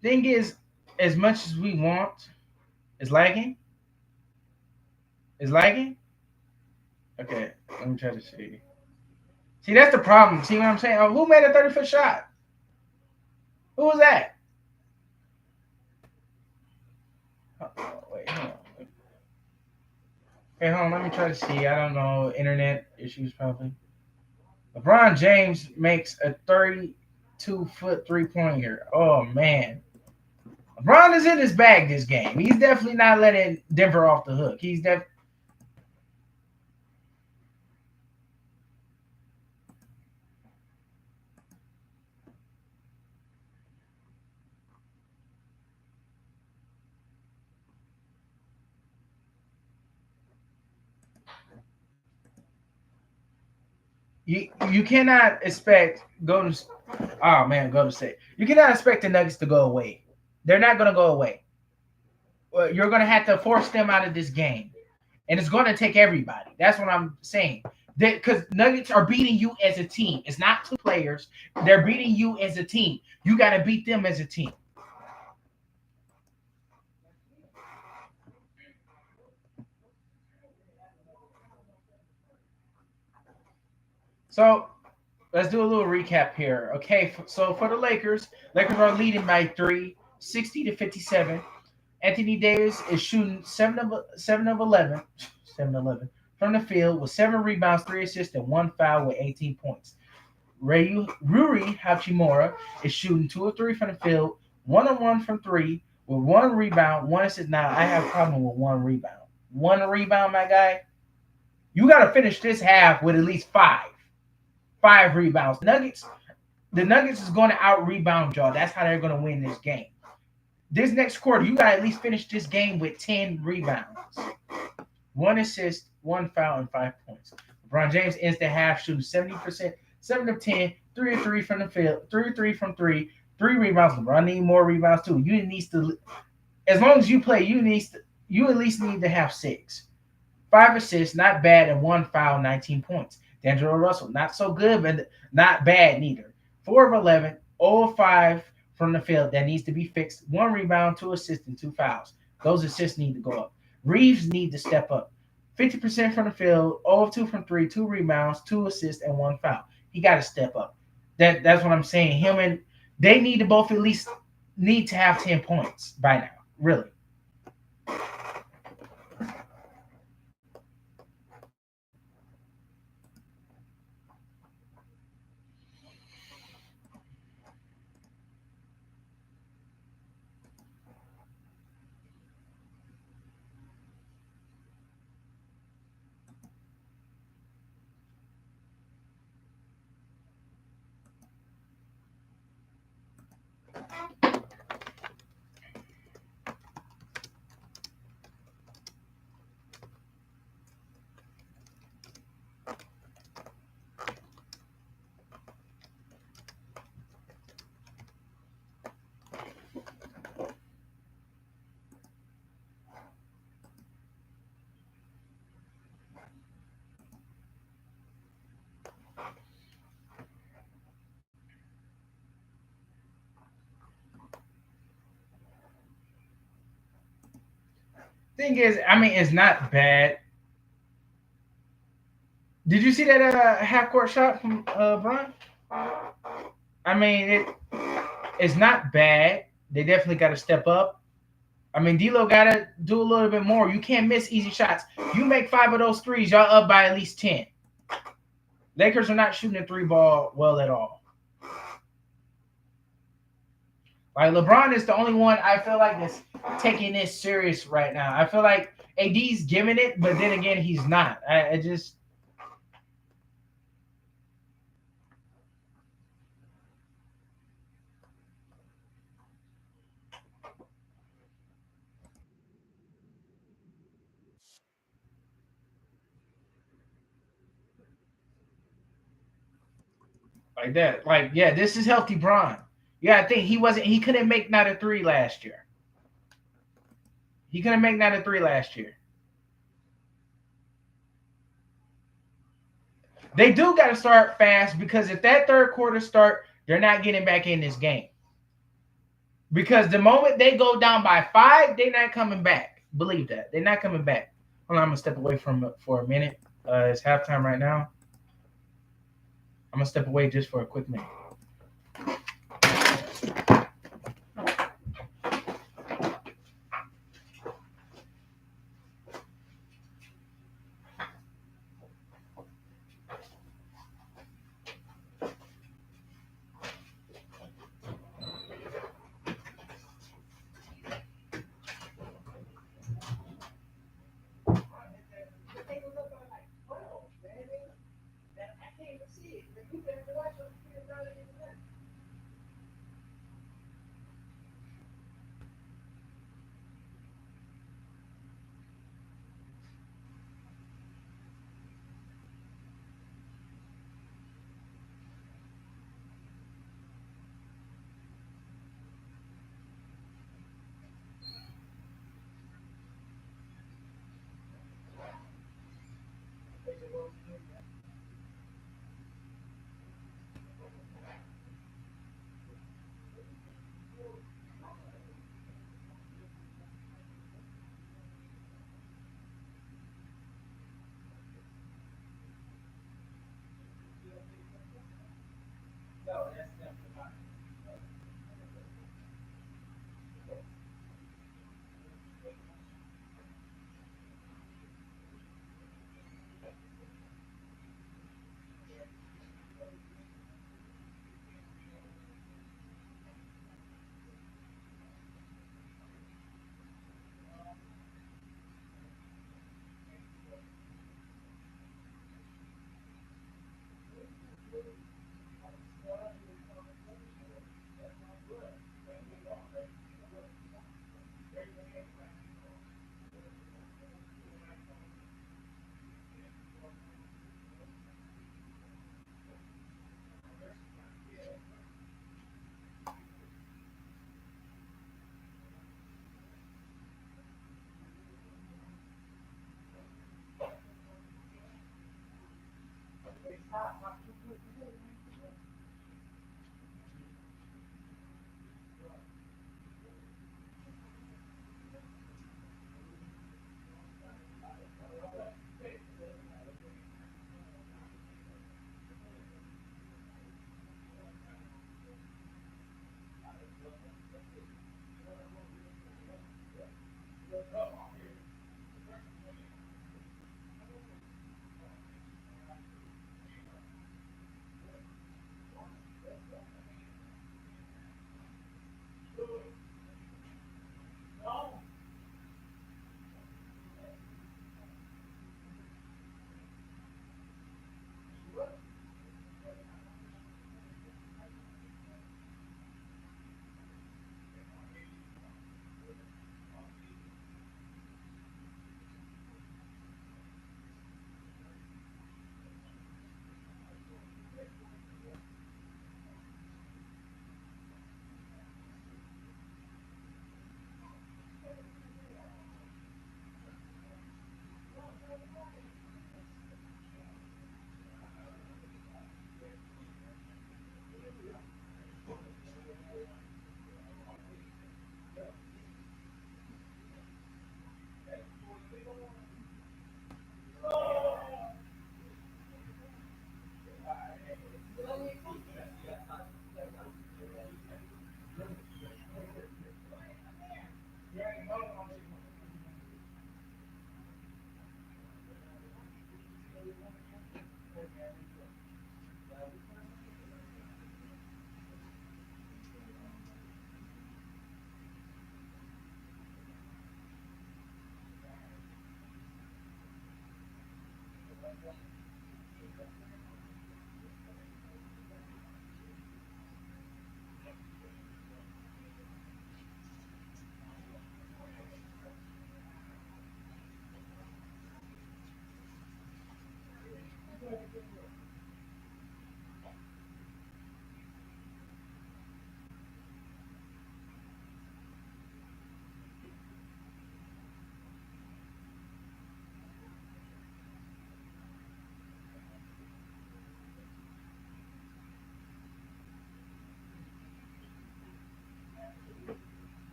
Thing is, as much as we want, it's lagging. It's lagging. Okay, let me try to see. See, that's the problem. See what I'm saying? Oh, who made a 30-foot shot? Who was that? Oh, wait, hold on. Okay, hold on. Let me try to see. I don't know. Internet issues probably. LeBron James makes a 32-foot 3-pointer. Oh man, LeBron is in his bag this game. He's definitely not letting Denver off the hook. He's def. You cannot expect Golden. Oh man, Golden State. You cannot expect the Nuggets to go away. They're not going to go away. Well, you're going to have to force them out of this game, and it's going to take everybody. That's what I'm saying. Because Nuggets are beating you as a team. It's not two players. They're beating you as a team. You got to beat them as a team. So let's do a little recap here. Okay, so for the Lakers are leading by three, 60-57. Anthony Davis is shooting 7 of 11, 7-11 from the field with 7 rebounds, 3 assists, and 1 foul with 18 points. Ruri Hachimura is shooting 2 of 3 from the field, 1 of 1 from three with 1 rebound, 1 assist. Now I have a problem with 1 rebound. 1 rebound, my guy. You got to finish this half with at least five rebounds. The Nuggets is going to out rebound y'all. That's how they're going to win this game. This next quarter, you got to at least finish this game with 10 rebounds, 1 assist, 1 foul, and 5 points. LeBron James ends the half shooting 70%, 7 of 10, 3 of 3 from the field, 3 of 3 from three rebounds. LeBron need more rebounds too. You need to, as long as you play, you at least need to have 6. 5 assists, not bad, and 1 foul, 19 points. D'Angelo Russell, not so good, but not bad neither. 4 of 11, 0 of 5 from the field. That needs to be fixed. 1 rebound, 2 assists, and 2 fouls. Those assists need to go up. Reeves need to step up. 50% from the field, 0 of 2 from three, 2 rebounds, 2 assists, and 1 foul. He got to step up. That's what I'm saying. Him and they need to both at least need to have 10 points by now. Really. Thing is, I mean, it's not bad. Did you see that half court shot from Bron? I mean, It's not bad. They definitely got to step up. I mean, D'Lo got to do a little bit more. You can't miss easy shots. You make 5 of those threes, y'all up by at least 10. Lakers are not shooting the three ball well at all. Like LeBron is the only one I feel like that's taking this serious right now. I feel like AD's giving it, but then again, he's not. I just like that. Like, yeah, this is healthy Bron. Yeah, I think he couldn't make not a three last year. He couldn't make not a three last year. They do got to start fast because if that third quarter start, they're not getting back in this game. Because the moment they go down by 5, they're not coming back. Believe that. They're not coming back. Hold on, I'm going to step away from it for a minute. It's halftime right now. I'm going to step away just for a quick minute.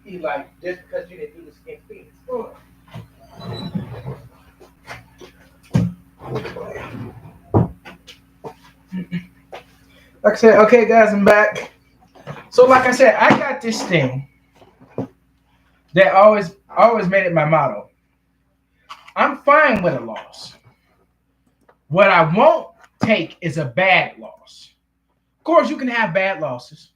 He like just because you didn't do the skin feet. Like I said, okay, guys, I'm back. So, like I said, I got this thing that always made it my motto. I'm fine with a loss. What I won't take is a bad loss. Of course, you can have bad losses,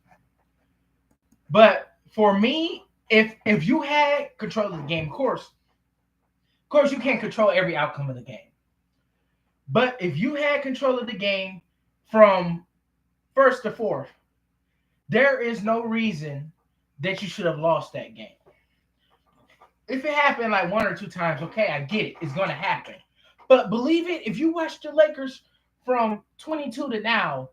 but for me, if you had control of the game, of course, you can't control every outcome of the game. But if you had control of the game from first to fourth, there is no reason that you should have lost that game. If it happened like one or two times, okay, I get it. It's going to happen. But believe it, if you watch the Lakers from 22 to now,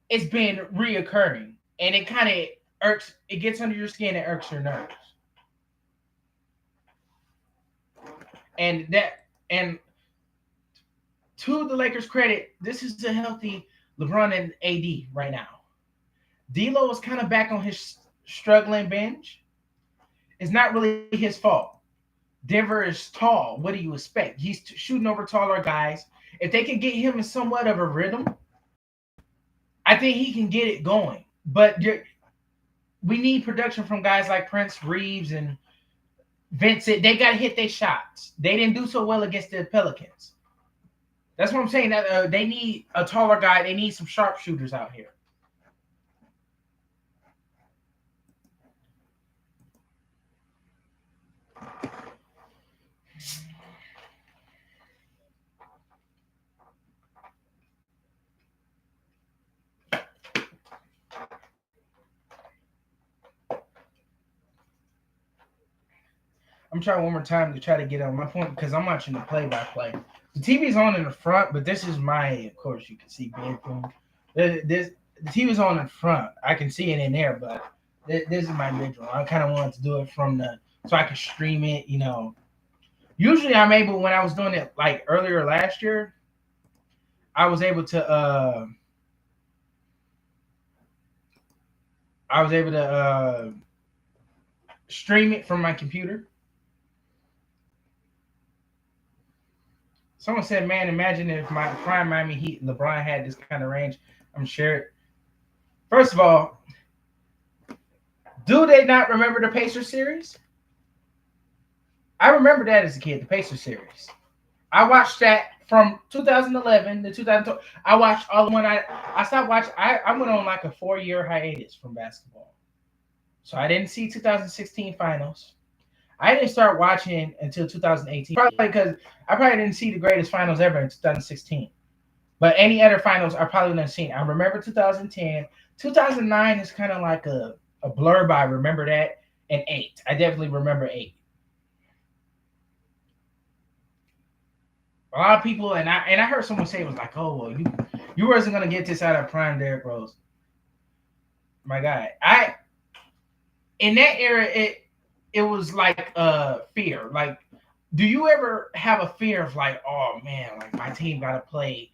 it's been reoccurring. And it kind of irks, it gets under your skin and irks your nerves. And to the Lakers' credit, this is a healthy LeBron and AD right now. D'Lo is kind of back on his struggling bench. It's not really his fault. Denver is tall. What do you expect? He's shooting over taller guys. If they can get him in somewhat of a rhythm, I think he can get it going. But we need production from guys like Prince Reeves and Vincent. They got to hit their shots. They didn't do so well against the Pelicans. That's what I'm saying. That they need a taller guy. They need some sharpshooters out here. I'm trying one more time to try to get on my point because I'm watching the play-by-play. The TV's on in the front, but this is my, of course, you can see bedroom. The TV's on in front. I can see it in there, but this is my bedroom. I kind of wanted to do it from so I can stream it, Usually I'm able, when I was doing it like earlier last year, I was able to, stream it from my computer. Someone said, "Man, imagine if my prime Miami Heat LeBron had this kind of range." I'm sure. First of all, do they not remember the Pacers series? I remember that as a kid, the Pacers series. I watched that from 2011 to 2012. I watched all the one. I stopped watching. I went on like a 4-year hiatus from basketball, so I didn't see 2016 finals. I didn't start watching until 2018, probably because I probably didn't see the greatest finals ever in 2016. But any other finals I probably wouldn't have seen. I remember 2010. 2009 is kind of like a blurb. I remember that. And 8. I definitely remember 8. A lot of people, and I heard someone say it was like, "Oh, well, you wasn't gonna get this out of prime Derrick Rose." My God, in that era it was like fear. Like, do you ever have a fear of like, oh man, like my team got to play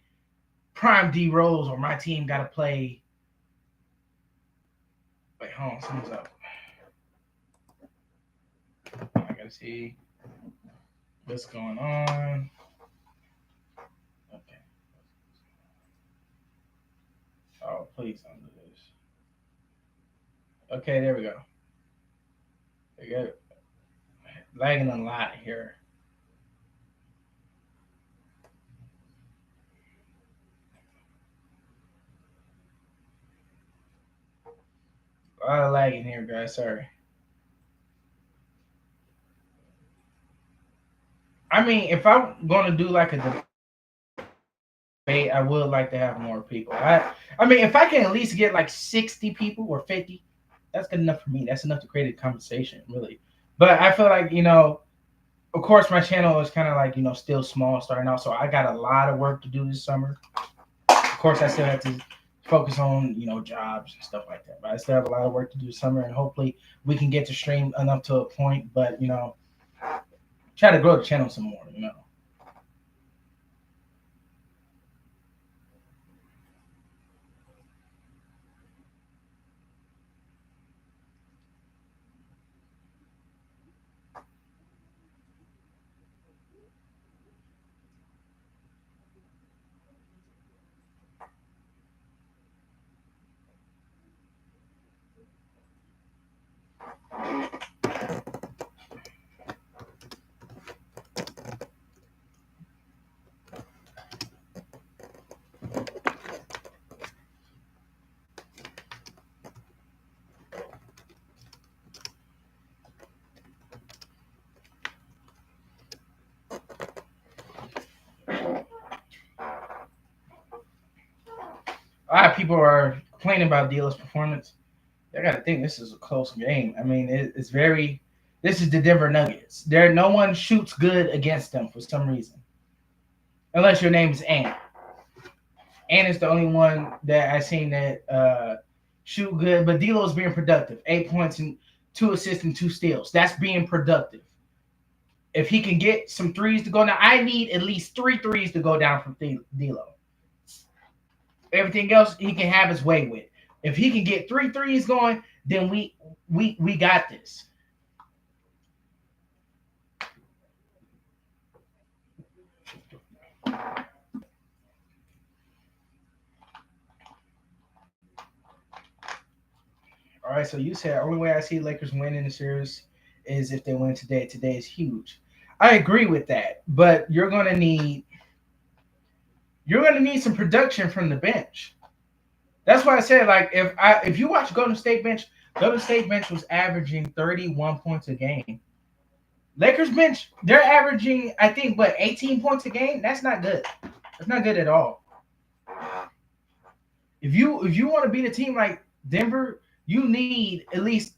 prime D Rose or my team got to play? Wait, hold on, something's up. I gotta see what's going on. Okay. I'll put Please don't do this. Okay, there we go. There we go. Lagging a lot here. A lot of lagging here, guys. Sorry. I mean, if I'm gonna do like a debate, I would like to have more people. I mean, if I can at least get like 60 people or 50, that's good enough for me. That's enough to create a conversation, really. But I feel like, of course, my channel is kind of like, still small starting out. So I got a lot of work to do this summer. Of course, I still have to focus on, jobs and stuff like that. But I still have a lot of work to do this summer. And hopefully we can get to stream enough to a point. But, try to grow the channel some more. A lot of people are complaining about Dealer's performance. I got to think this is a close game. I mean, it's very. This is the Denver Nuggets. No one shoots good against them for some reason, unless your name is Ant. Ant is the only one that I seen that shoot good. But D'Lo's being productive. 8 points and 2 assists and 2 steals. That's being productive. If he can get some threes to go now, I need at least 3 threes to go down from D'Lo. Everything else he can have his way with. If he can get 3 threes going, then we got this. All right, so you said only way I see Lakers win in the series is if they win today. Today is huge. I agree with that, but you're gonna need some production from the bench. That's why I said, like, if you watch Golden State bench was averaging 31 points a game. Lakers bench, they're averaging, I think, 18 points a game. That's not good. That's not good at all. If you want to beat a team like Denver, you need at least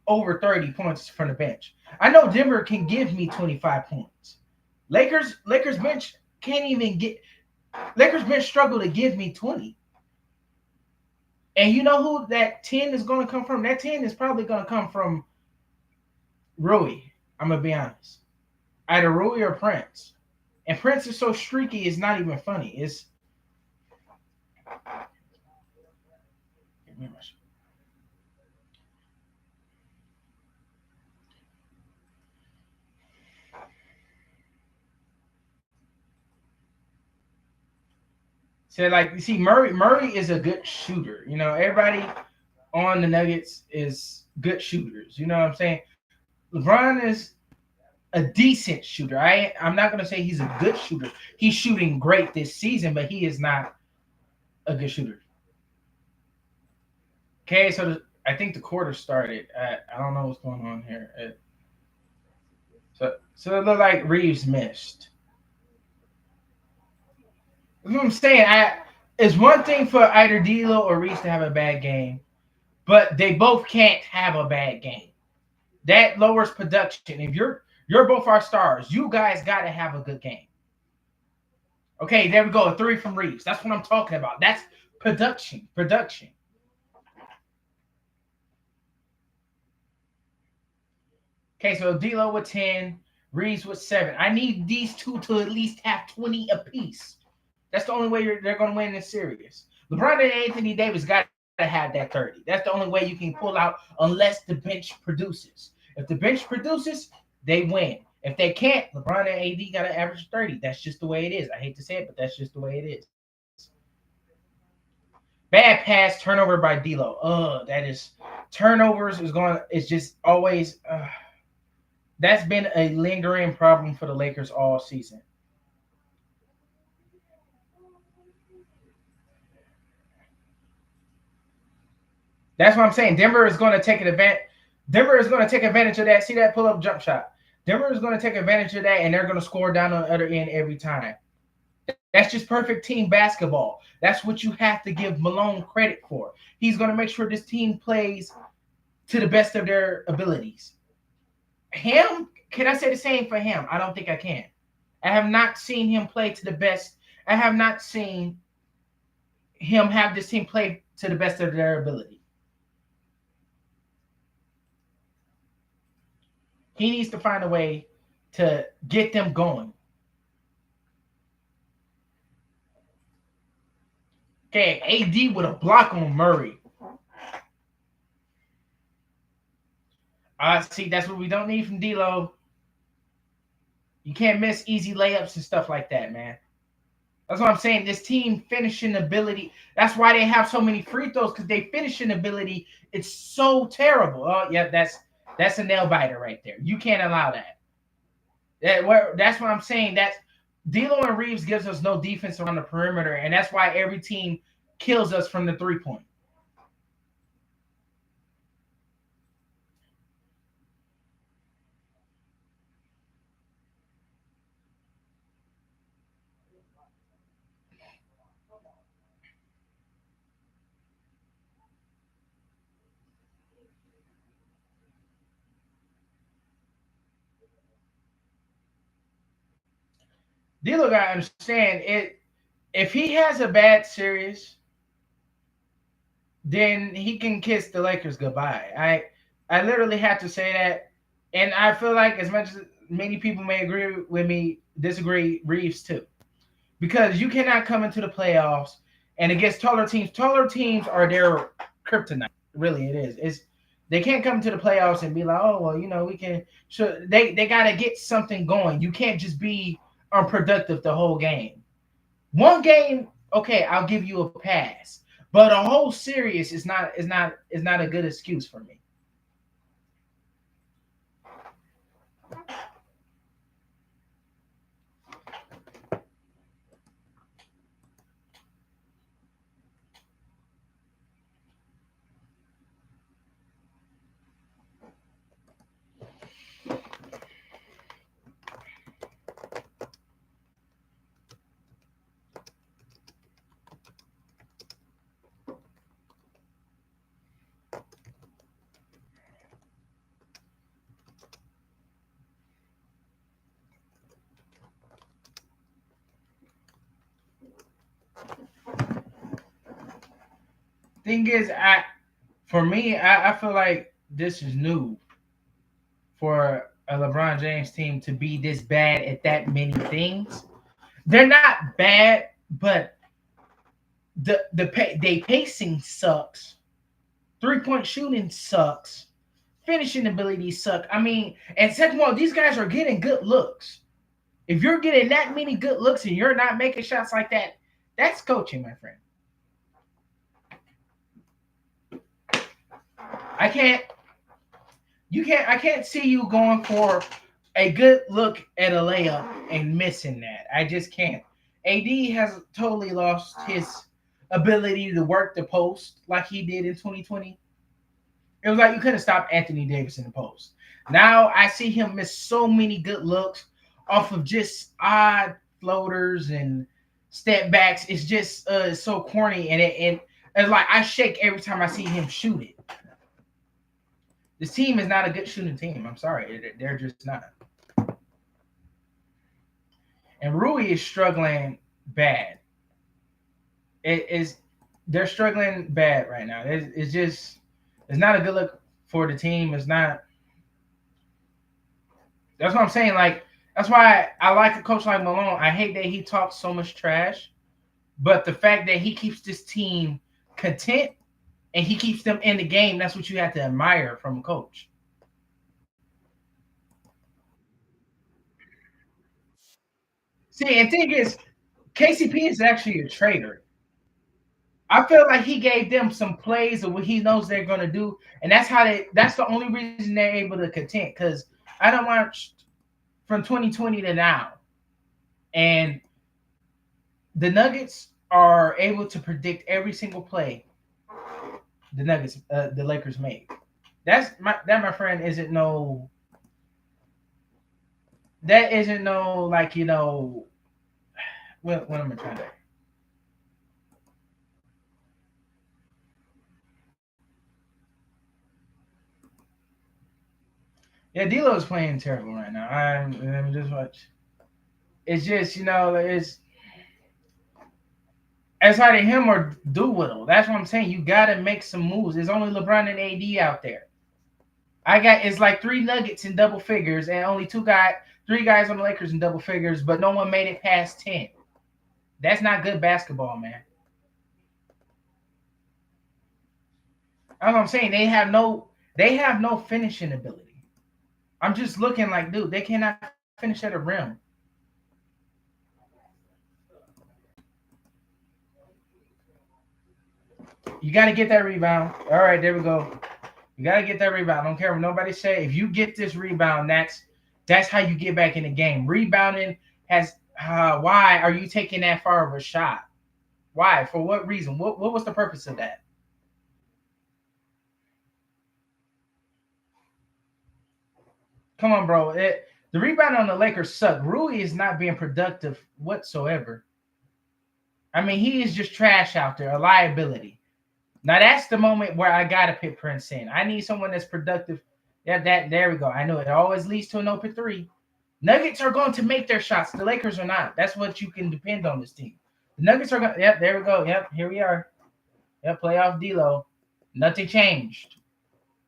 over 30 points from the bench. I know Denver can give me 25 points. Lakers bench can't even get Lakers bench struggle to give me 20. And you know who that 10 is going to come from? That 10 is probably going to come from Rui. I'm going to be honest. Either Rui or Prince. And Prince is so streaky, it's not even funny. It's. So, like, you see, Murray is a good shooter. Everybody on the Nuggets is good shooters. You know what I'm saying? LeBron is a decent shooter. I'm not gonna say he's a good shooter. He's shooting great this season, but he is not a good shooter. Okay, so I think the quarter started. I don't know what's going on here. So it looked like Reeves missed. That's what I'm saying. It's one thing for either D'Lo or Reeves to have a bad game, but they both can't have a bad game. That lowers production. If you're both our stars, you guys got to have a good game. Okay, there we go. A 3 from Reeves. That's what I'm talking about. That's production. Production. Okay, so D'Lo with 10, Reeves with 7. I need these two to at least have 20 apiece. That's the only way they're going to win this series. LeBron and Anthony Davis got to have that 30. That's the only way you can pull out unless the bench produces. If the bench produces, they win. If they can't, LeBron and AD got to average 30. That's just the way it is. I hate to say it, but that's just the way it is. Bad pass turnover by D'Lo. That is turnovers is going. It's just always. That's been a lingering problem for the Lakers all season. That's what I'm saying. Denver is going to take an advantage. Denver is going to take advantage of that. See that pull up jump shot. Denver is going to take advantage of that, and they're going to score down on the other end every time. That's just perfect team basketball. That's what you have to give Malone credit for. He's going to make sure this team plays to the best of their abilities. Him, can I say the same for him? I don't think I can. I have not seen him play to the best. I have not seen him have this team play to the best of their ability. He needs to find a way to get them going. Okay, AD with a block on Murray. See, that's what we don't need from D'Lo. You can't miss easy layups and stuff like that, man. That's what I'm saying. This team finishing ability. That's why they have so many free throws because they finishing ability. It's so terrible. Oh, yeah, that's a nail biter right there. You can't allow that. That's what I'm saying. That's D'Lo and Reeves gives us no defense around the perimeter, and that's why every team kills us from the 3 point. D'Lo gotta understand it. If he has a bad series, then he can kiss the Lakers goodbye. I literally have to say that, and I feel like as much as many people may agree with me, disagree Reeves too, because you cannot come into the playoffs and against taller teams. Taller teams are their kryptonite. Really, it is. It's they can't come to the playoffs and be like, oh well, we can. So they gotta get something going. You can't just be unproductive the whole game. One game, okay, I'll give you a pass. But a whole series is not a good excuse for me. Thing is, for me, I feel like this is new for a LeBron James team to be this bad at that many things. They're not bad, but they pacing sucks. 3 point shooting sucks. Finishing ability suck. I mean, and second of all, these guys are getting good looks. If you're getting that many good looks and you're not making shots like that, that's coaching, my friend. I can't. You can't. I can't see you going for a good look at a layup and missing that. I just can't. AD has totally lost his ability to work the post like he did in 2020. It was like you couldn't stop Anthony Davis in the post. Now I see him miss so many good looks off of just odd floaters and step backs. It's just so corny, and it's like I shake every time I see him shoot it. This team is not a good shooting team. I'm sorry, they're just not. And Rui is struggling bad. It is they're struggling bad right now. It's just it's not a good look for the team. It's not. That's what I'm saying. Like that's why I like a coach like Malone. I hate that he talks so much trash, but the fact that he keeps this team content and he keeps them in the game, that's what you have to admire from a coach. See, and thing is, KCP is actually a traitor. I feel like he gave them some plays of what he knows they're gonna do, and that's how they. That's the only reason they're able to contend. Because I don't watch from 2020 to now, and the Nuggets are able to predict every single play the Lakers make. My friend isn't no that isn't no like what am I trying to. Yeah, D'Lo is playing terrible right now. I'm just watch. It's just it's either him or Doolittle. That's what I'm saying. You gotta make some moves. There's only LeBron and AD out there. I got it's like three Nuggets in double figures, and only three guys on the Lakers in double figures, but no one made it past 10. That's not good basketball, man. That's what I'm saying. They have no finishing ability. I'm just looking like, dude, they cannot finish at a rim. You got to get that rebound. All right, there we go. You got to get that rebound. I don't care what nobody say. If you get this rebound, that's how you get back in the game. Rebounding has. Why are you taking that far of a shot? Why? For what reason? What was the purpose of that? Come on, bro. The rebound on the Lakers suck. Rui is not being productive whatsoever. I mean, he is just trash out there, a liability. Now that's the moment where I gotta pick Prince in. I need someone that's productive. Yeah, that there we go. I know it always leads to an open three. Nuggets are going to make their shots. The Lakers are not. That's what you can depend on this team. The Nuggets are going. Yep, there we go. Yep, here we are. Yep, playoff D'Lo. Nothing changed.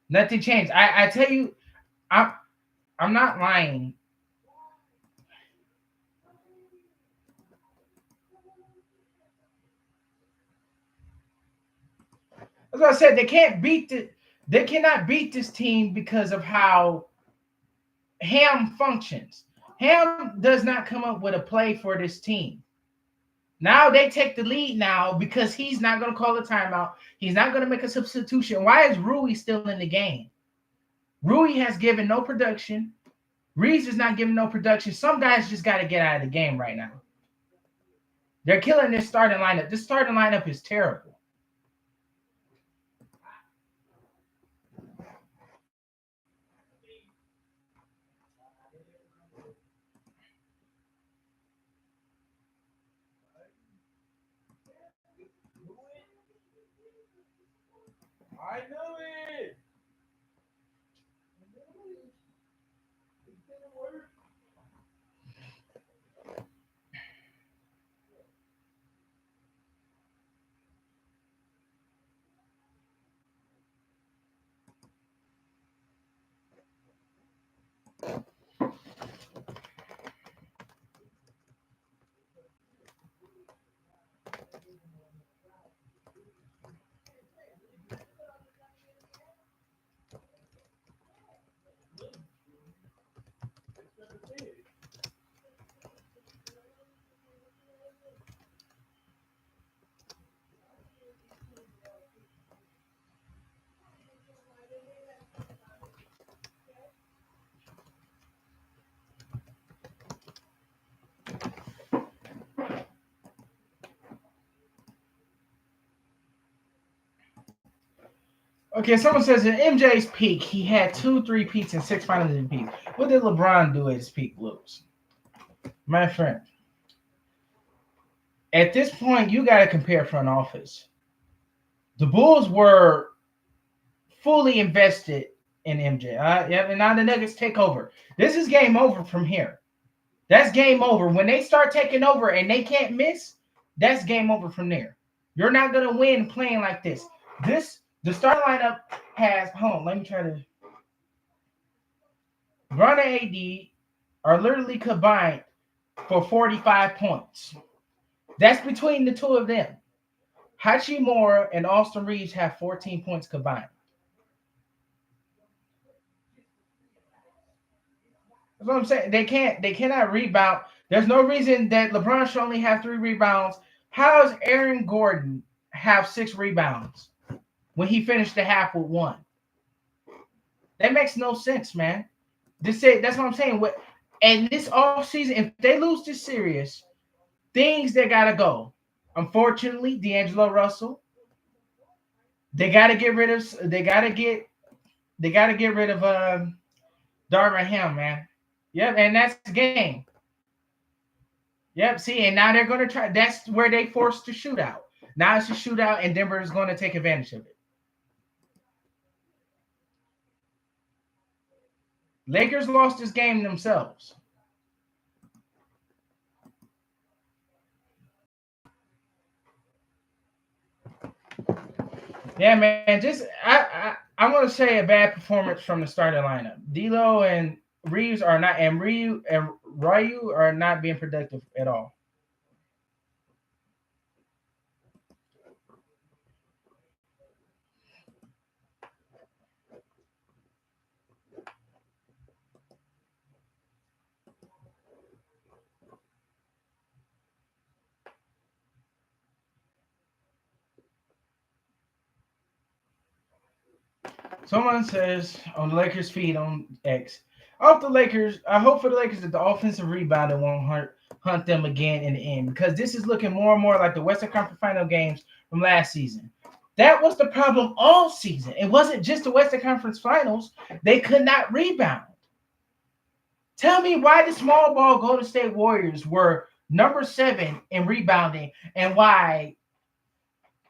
Nothing changed. I tell you, I'm I'm not lying. As I said, they cannot beat this team because of how Ham functions. Ham does not come up with a play for this team. Now they take the lead now because he's not going to call a timeout. He's not going to make a substitution. Why is Rui still in the game? Rui has given no production. Reeves is not giving no production. Some guys just got to get out of the game right now. They're killing this starting lineup. This starting lineup is terrible. I knew it. Okay, someone says in MJ's peak, he had two three-peats and six finals MVPs. What did LeBron do at his peak, lose? My friend, at this point, you got to compare front office. The Bulls were fully invested in MJ. Yeah, and now the Nuggets take over. This is game over from here. That's game over. When they start taking over and they can't miss, that's game over from there. You're not gonna win playing like this. The starting lineup has. Hold on, let me try to. Bron and AD are literally combined for 45 points. That's between the two of them. Hachimura and Austin Reeves have 14 points combined. That's what I'm saying. They cannot rebound. There's no reason that LeBron should only have three rebounds. How's Aaron Gordon have 6 rebounds when he finished the half with 1? That makes no sense, man. That's what I'm saying. And this offseason, if they lose this series, things that gotta go. Unfortunately, D'Angelo Russell. They gotta get rid of. They gotta get rid of Darvin Ham, man. Yep, and that's game. Yep. See, and now they're gonna try. That's where they forced the shootout. Now it's a shootout, and Denver is going to take advantage of it. Lakers lost this game themselves. Yeah, man. Just I want to say a bad performance from the starting lineup. D'Lo and Reeves are not, and Ryu are not being productive at all. Someone says on the Lakers feed on X. Off the Lakers, I hope for the Lakers that the offensive rebounding won't hunt them again in the end, because this is looking more and more like the Western Conference Final games from last season. That was the problem all season. It wasn't just the Western Conference Finals. They could not rebound. Tell me why the small ball Golden State Warriors were number 7 in rebounding, and why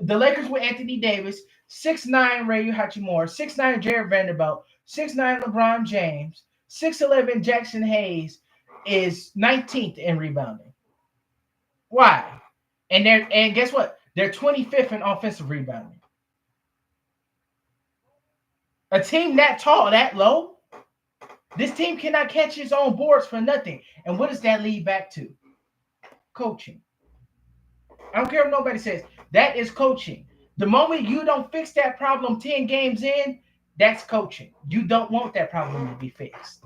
the Lakers with Anthony Davis, 6'9" Ray Hachimura, 6'9" Jared Vanderbilt, 6'9" LeBron James, 6'11" Jackson Hayes is 19th in rebounding. Why? And guess what? They're 25th in offensive rebounding. A team that tall, that low, this team cannot catch its own boards for nothing. And what does that lead back to? Coaching. I don't care what nobody says. That is coaching. The moment you don't fix that problem 10 games in, that's coaching. You don't want that problem to be fixed.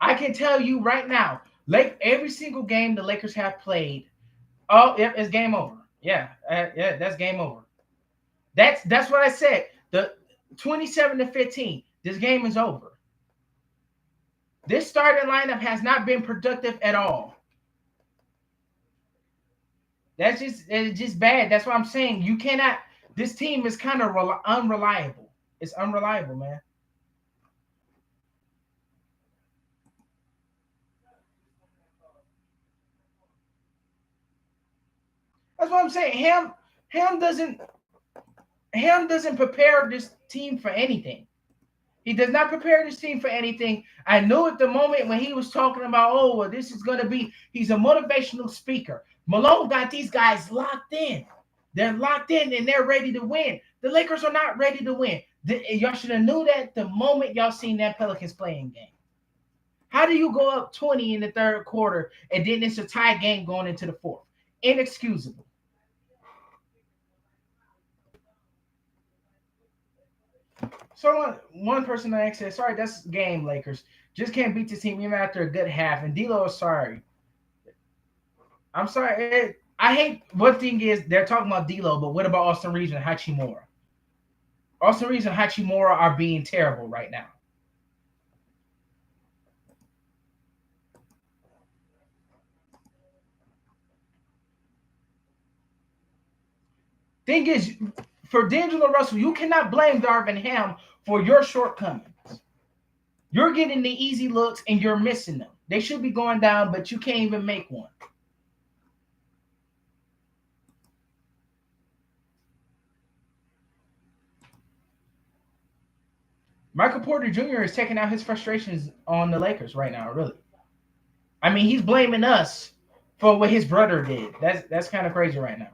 I can tell you right now, every single game the Lakers have played, oh, yep, it's game over. Yeah, that's game over. That's what I said. The 27-15, this game is over. This starting lineup has not been productive at all. It's just bad. That's what I'm saying. You cannot. This team is kind of unreliable. It's unreliable, man. That's what I'm saying. Ham doesn't prepare this team for anything. He does not prepare this team for anything. I knew at the moment when he was talking about, oh, well, this is going to be, he's a motivational speaker. Malone got these guys locked in. They're locked in and they're ready to win. The Lakers are not ready to win. Y'all should have knew that the moment y'all seen that Pelicans playing game. How do you go up 20 in the third quarter and then it's a tie game going into the fourth? Inexcusable. So one person that said, sorry, that's game, Lakers. Just can't beat this team even after a good half. And D'Lo is sorry. I'm sorry. I hate, one thing is they're talking about D'Lo, but what about Austin Reeves and Hachimura? Austin Reeves and Hachimura are being terrible right now. Thing is, for D'Angelo Russell, you cannot blame Darvin Ham for your shortcomings. You're getting the easy looks and you're missing them. They should be going down, but you can't even make one. Michael Porter Jr. is taking out his frustrations on the Lakers right now, really. I mean, he's blaming us for what his brother did. That's kind of crazy right now.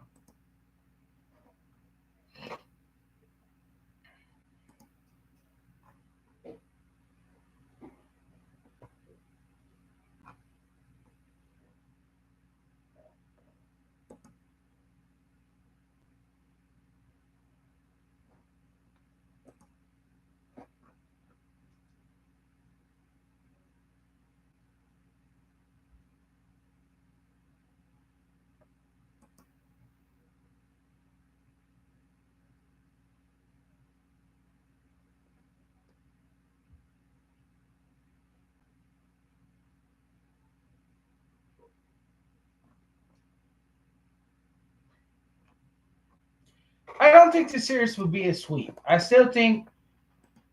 don't think the series will be a sweep. I still think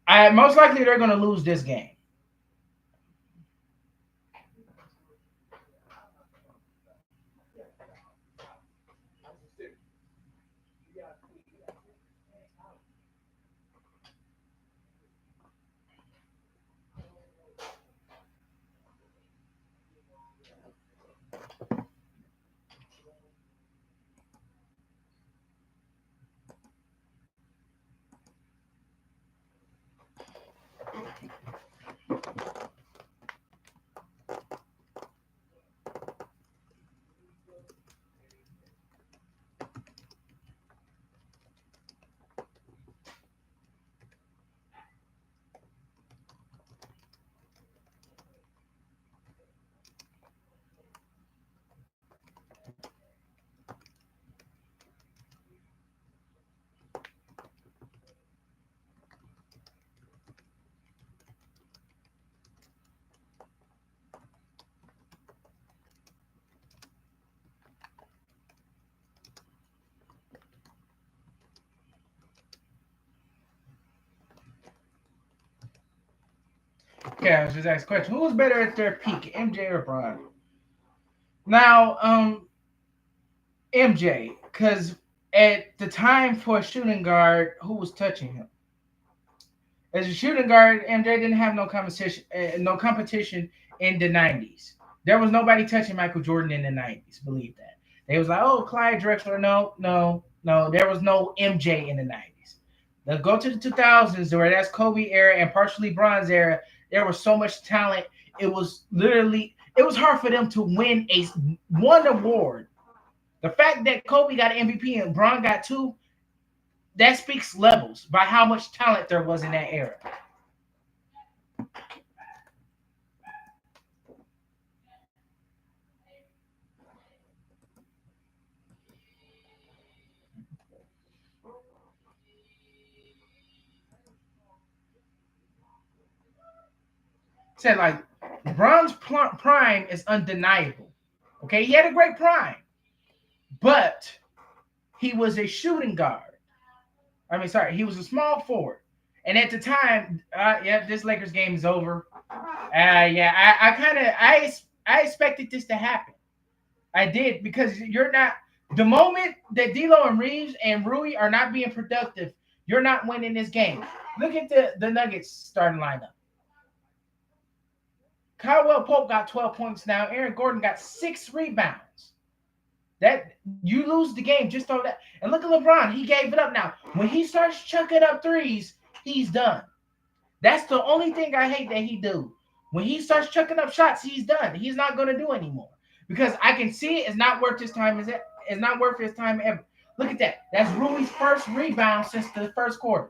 I most likely they're going to lose this game. Okay, I was just asking a question. Who was better at their peak, MJ or Bron? Now, MJ, because at the time for a shooting guard, who was touching him? As a shooting guard, MJ didn't have no competition in the '90s. There was nobody touching Michael Jordan in the '90s. Believe that. They was like, oh, Clyde Drexler. No, no, no. There was no MJ in the '90s. Let's go to the 2000s, where that's Kobe era and partially Bronze era. There was so much talent. It was hard for them to win a one award. The fact that Kobe got an MVP and Bron got two, that speaks levels by how much talent there was in that era. Said like Bron's prime is undeniable. Okay, he had a great prime, but he was a shooting guard. I mean, sorry, he was a small forward. And at the time, yeah, this Lakers game is over. Yeah, I expected this to happen. I did because you're not the moment that D'Lo and Reeves and Rui are not being productive, you're not winning this game. Look at the Nuggets starting lineup. Caldwell Pope got 12 points now. Aaron Gordon got 6 rebounds. That you lose the game just on that. And look at LeBron. He gave it up now. When he starts chucking up threes, he's done. That's the only thing I hate that he do. When he starts chucking up shots, he's done. He's not going to do anymore because I can see it's not worth his time. It's not worth his time ever. Look at that. That's Rui's first rebound since the first quarter.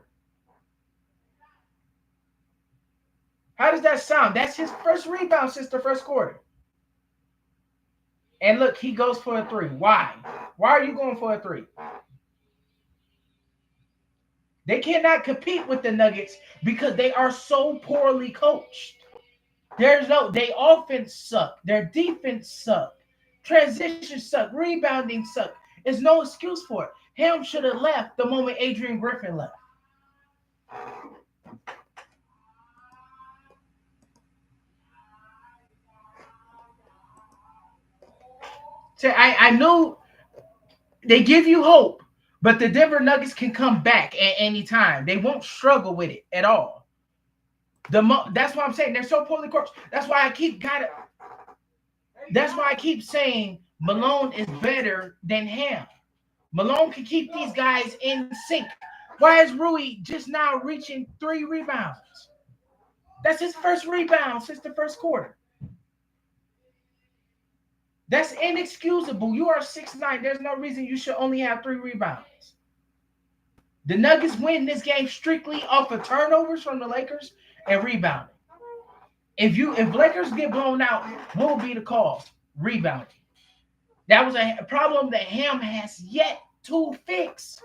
How does that sound? That's his first rebound since the first quarter. And look, he goes for a three. Why? Why are you going for a three? They cannot compete with the Nuggets because they are so poorly coached. They offense suck. Their defense suck. Transition suck. Rebounding suck. There's no excuse for it. Ham should have left the moment Adrian Griffin left. So I know they give you hope, but the Denver Nuggets can come back at any time. They won't struggle with it at all. That's why I'm saying they're so poorly coached. That's why I keep saying Malone is better than Ham. Malone can keep these guys in sync. Why is Rui just now reaching 3 rebounds? That's his first rebound since the first quarter. That's inexcusable. You are 6'9". There's no reason you should only have 3 rebounds. The Nuggets win this game strictly off of turnovers from the Lakers and rebounding. If Lakers get blown out, what will be the cause? Rebounding. That was a problem that Ham has yet to fix.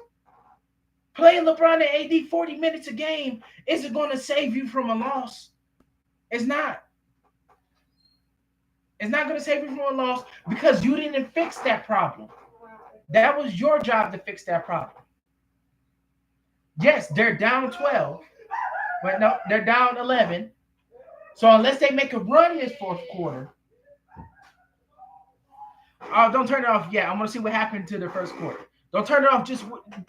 Playing LeBron and AD 40 minutes a game isn't going to save you from a loss. It's not. It's not going to save you from a loss because you didn't fix that problem. That was your job to fix that problem. Yes, they're down 12. But no, they're down 11. So unless they make a run this fourth quarter, don't turn it off yet. I want to see what happened to the first quarter. Don't turn it off.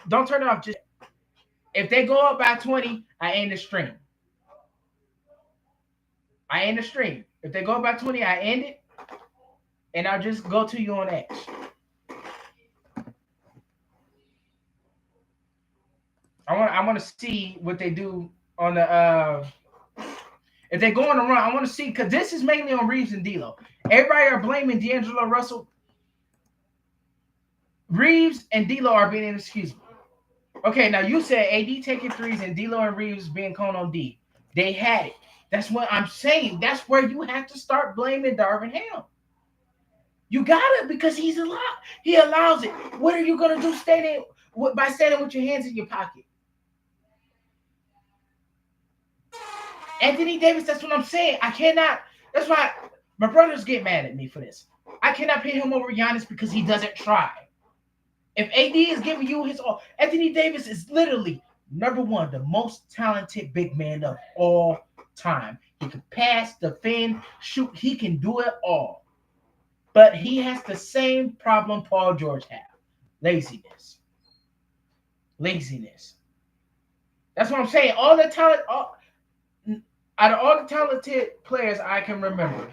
Don't turn it off. Just if they go up by 20, I end the stream. I end the stream. If they go up by 20, I end it, and I'll just go to you on X. I want to see what they do on the if they go on the run. I want to see because this is mainly on Reeves and D'Lo. Everybody are blaming D'Angelo Russell. Reeves and D'Lo are being inexcusable. Okay, now you said AD taking threes and D'Lo and Reeves being cone on D. They had it. That's what I'm saying. That's where you have to start blaming Darvin Ham. You got it because he's allowed. He allows it. What are you gonna do standing by standing with your hands in your pocket? Anthony Davis. That's what I'm saying. I cannot. That's why my brothers get mad at me for this. I cannot pay him over Giannis because he doesn't try. If AD is giving you his all, Anthony Davis is literally number one, the most talented big man of all time. He can pass, defend, shoot. He can do it all. But he has the same problem Paul George had. Laziness. Laziness. That's what I'm saying. All the talent, out of all the talented players I can remember,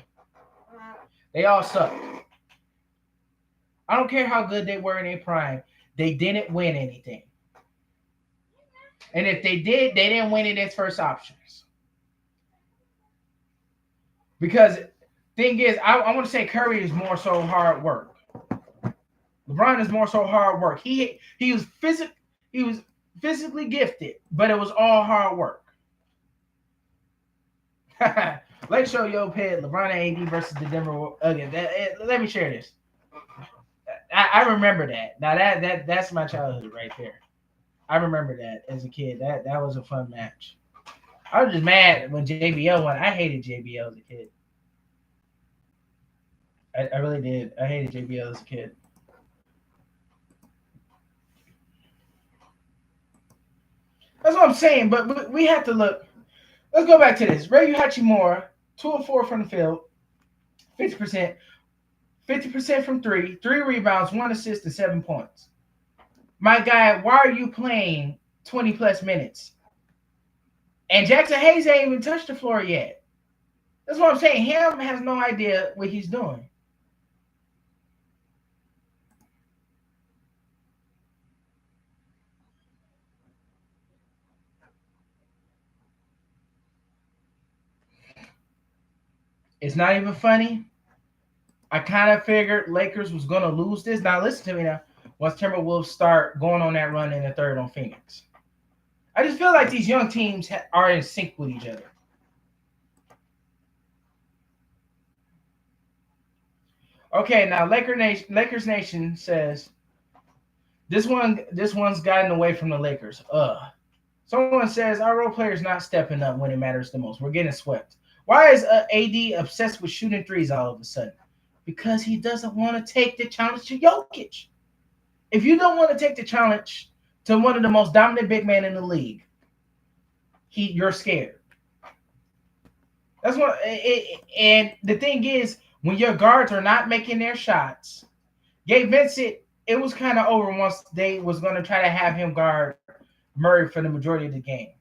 they all suck. I don't care how good they were in their prime. They didn't win anything. And if they did, they didn't win it as first options. Because thing is, I want to say Curry is more so hard work. LeBron is more so hard work. He was physically gifted, but it was all hard work. Let's show your pit LeBron and AD versus the Denver again. Let me share this. I remember that. Now that's my childhood right there. I remember that as a kid. That was a fun match. I was just mad when JBL won. I hated JBL as a kid. I really did. I hated JBL as a kid. That's what I'm saying. But we have to look. Let's go back to this. Ryu Hachimura, 2 of 4 from the field, 50%. 50% from three rebounds, 1 assist, and 7 points. My guy, why are you playing 20 plus minutes? And Jackson Hayes ain't even touched the floor yet. That's what I'm saying. Him has no idea what he's doing. It's not even funny. I kind of figured Lakers was going to lose this. Now, listen to me now. Once Timberwolves start going on that run in the third on Phoenix. I just feel like these young teams are in sync with each other. Okay, now Lakers Nation says this one's gotten away from the Lakers. Someone says our role players not stepping up when it matters the most. We're getting swept. Why is AD obsessed with shooting threes all of a sudden? Because he doesn't want to take the challenge to Jokic. If you don't want to take the challenge to one of the most dominant big men in the league, you're scared. That's what. And the thing is, when your guards are not making their shots, Gabe Vincent, it was kind of over once they was going to try to have him guard Murray for the majority of the game.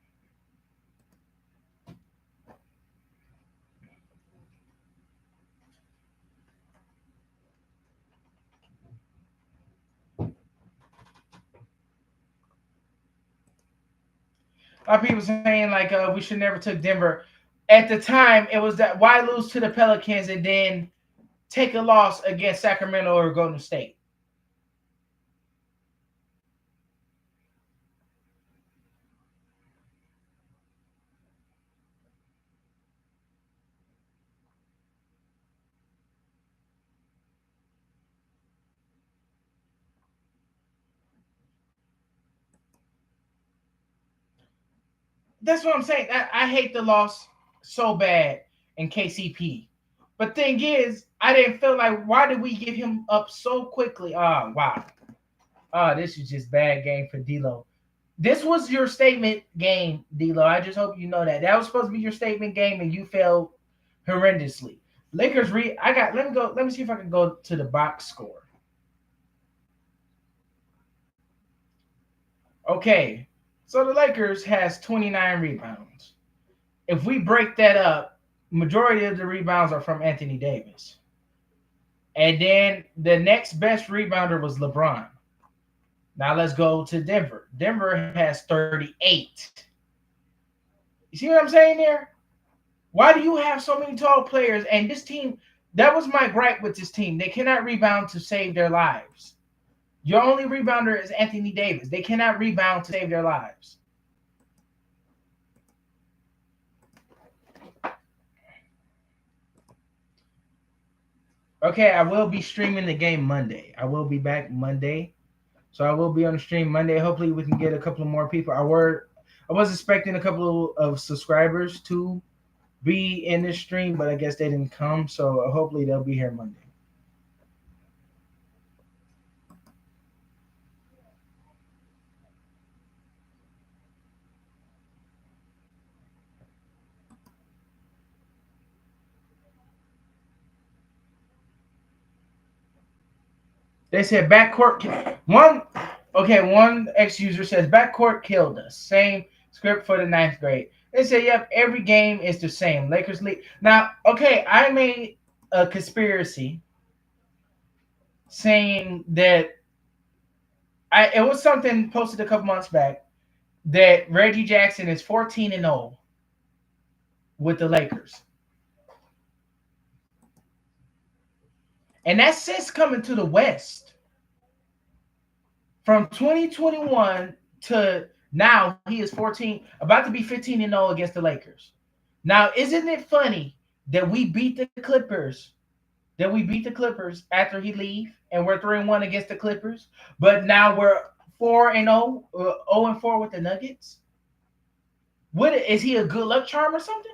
A lot of people saying like we should never took Denver. At the time, it was that why lose to the Pelicans and then take a loss against Sacramento or Golden State. That's what I'm saying. I hate the loss so bad in KCP. But thing is, I didn't feel like why did we give him up so quickly? Wow. This is just bad game for D'Lo. This was your statement game, D'Lo. I just hope you know that. That was supposed to be your statement game, and you failed horrendously. Lakers re. I got. Let me go. Let me see if I can go to the box score. Okay, so the Lakers has 29 rebounds. If we break that up, majority of the rebounds are from Anthony Davis. And then the next best rebounder was LeBron. Now let's go to Denver. Denver has 38. You see what I'm saying there? Why do you have so many tall players? And this team, that was my gripe with this team. They cannot rebound to save their lives. Your only rebounder is Anthony Davis. They cannot rebound to save their lives. Okay, I will be streaming the game Monday. I will be back Monday. So I will be on the stream Monday. Hopefully we can get a couple of more people. I was expecting a couple of subscribers to be in this stream, but I guess they didn't come. So hopefully they'll be here Monday. They said backcourt one. Okay, one ex user says backcourt killed us. Same script for the ninth grade. They say, yep, every game is the same. Lakers lead. Now, okay, I made a conspiracy saying that it was something posted a couple months back that Reggie Jackson is 14-0 with the Lakers. And that's since coming to the West. From 2021 to now, he is 14, about to be 15-0 against the Lakers. Now, isn't it funny that we beat the Clippers? That we beat the Clippers after he leave, and we're 3-1 against the Clippers, but now we're 4-0, 0-4 with the Nuggets. What is he, a good luck charm or something?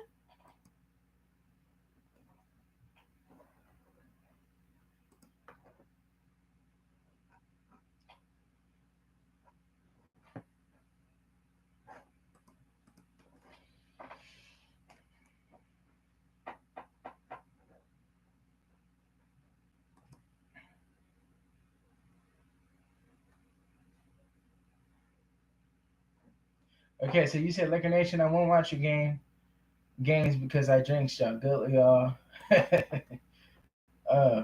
Okay, so you said Laker Nation, I won't watch your games because I drink y'all. Good, y'all. uh,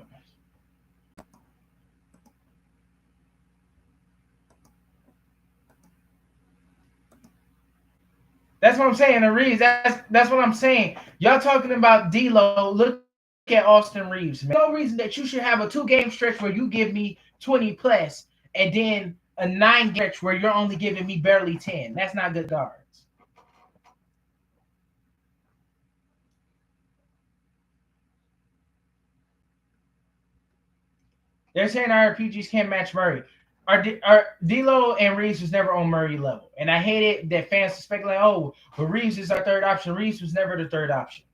that's what I'm saying. The Reeves. That's what I'm saying. Y'all talking about D'Lo? Look at Austin Reeves. Man. No reason that you should have a 2-game stretch where you give me 20 plus, and then a 9 stretch where you're only giving me barely 10. That's not good guards. They're saying our RPGs can't match Murray. Our D'Lo and Reeves was never on Murray level, and I hate it that fans speculate. Oh, but Reeves is our third option. Reeves was never the third option.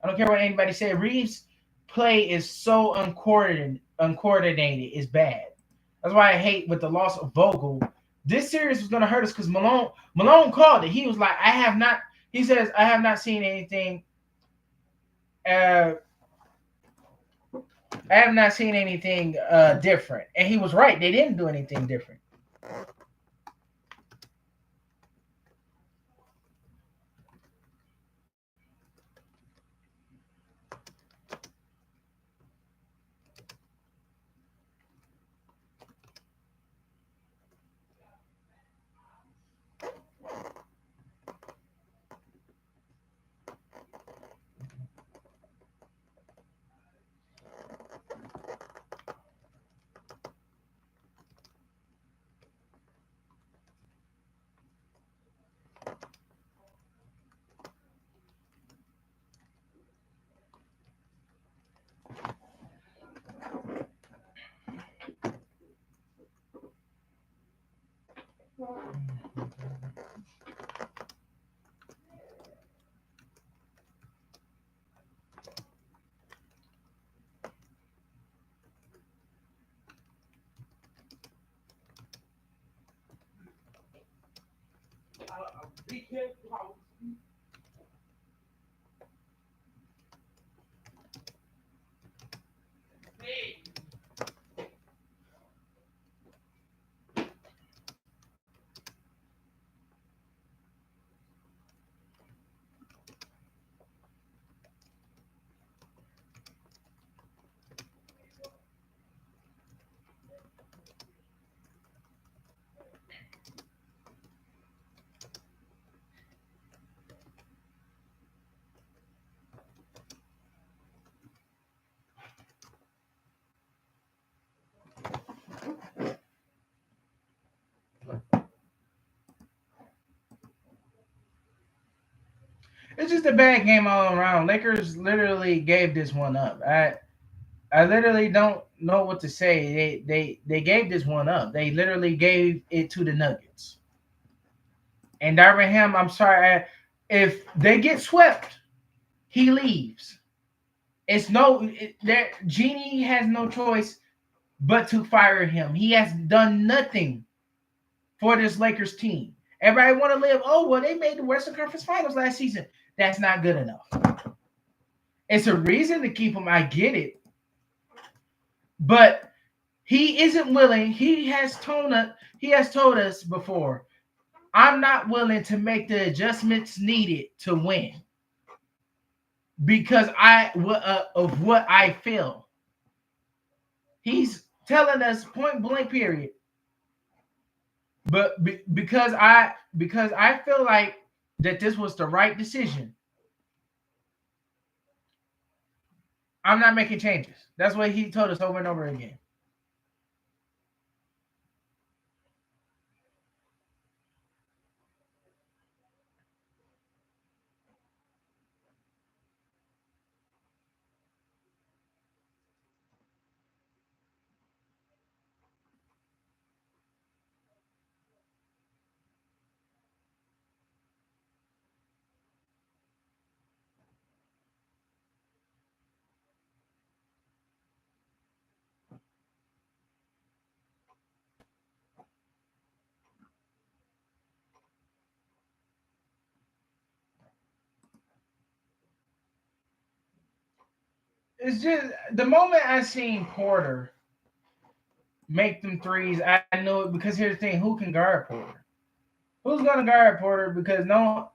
I don't care what anybody said. Reeves' play is so uncoordinated. It's bad. That's why I hate with the loss of Vogel. This series was going to hurt us because Malone called it. He was like, I have not. He says, I have not seen anything. Uh, I have not seen anything different, and he was right. They didn't do anything different. It's just a bad game all around. Lakers literally gave this one up. I literally don't know what to say. They gave this one up. They literally gave it to the Nuggets. And Darvin Ham, I'm sorry, if they get swept, he leaves. It's that Genie has no choice but to fire him. He has done nothing for this Lakers team. Everybody want to live. Oh well, they made the Western Conference Finals last season. That's not good enough. It's a reason to keep him. I get it, but he isn't willing. He has told us. He has told us before. I'm not willing to make the adjustments needed to win because of what I feel. He's telling us point blank period. But because I feel like that this was the right decision, I'm not making changes. That's what he told us over and over again. It's just the moment I seen Porter make them threes, I knew it because here's the thing: who can guard Porter? Who's gonna guard Porter? Because no,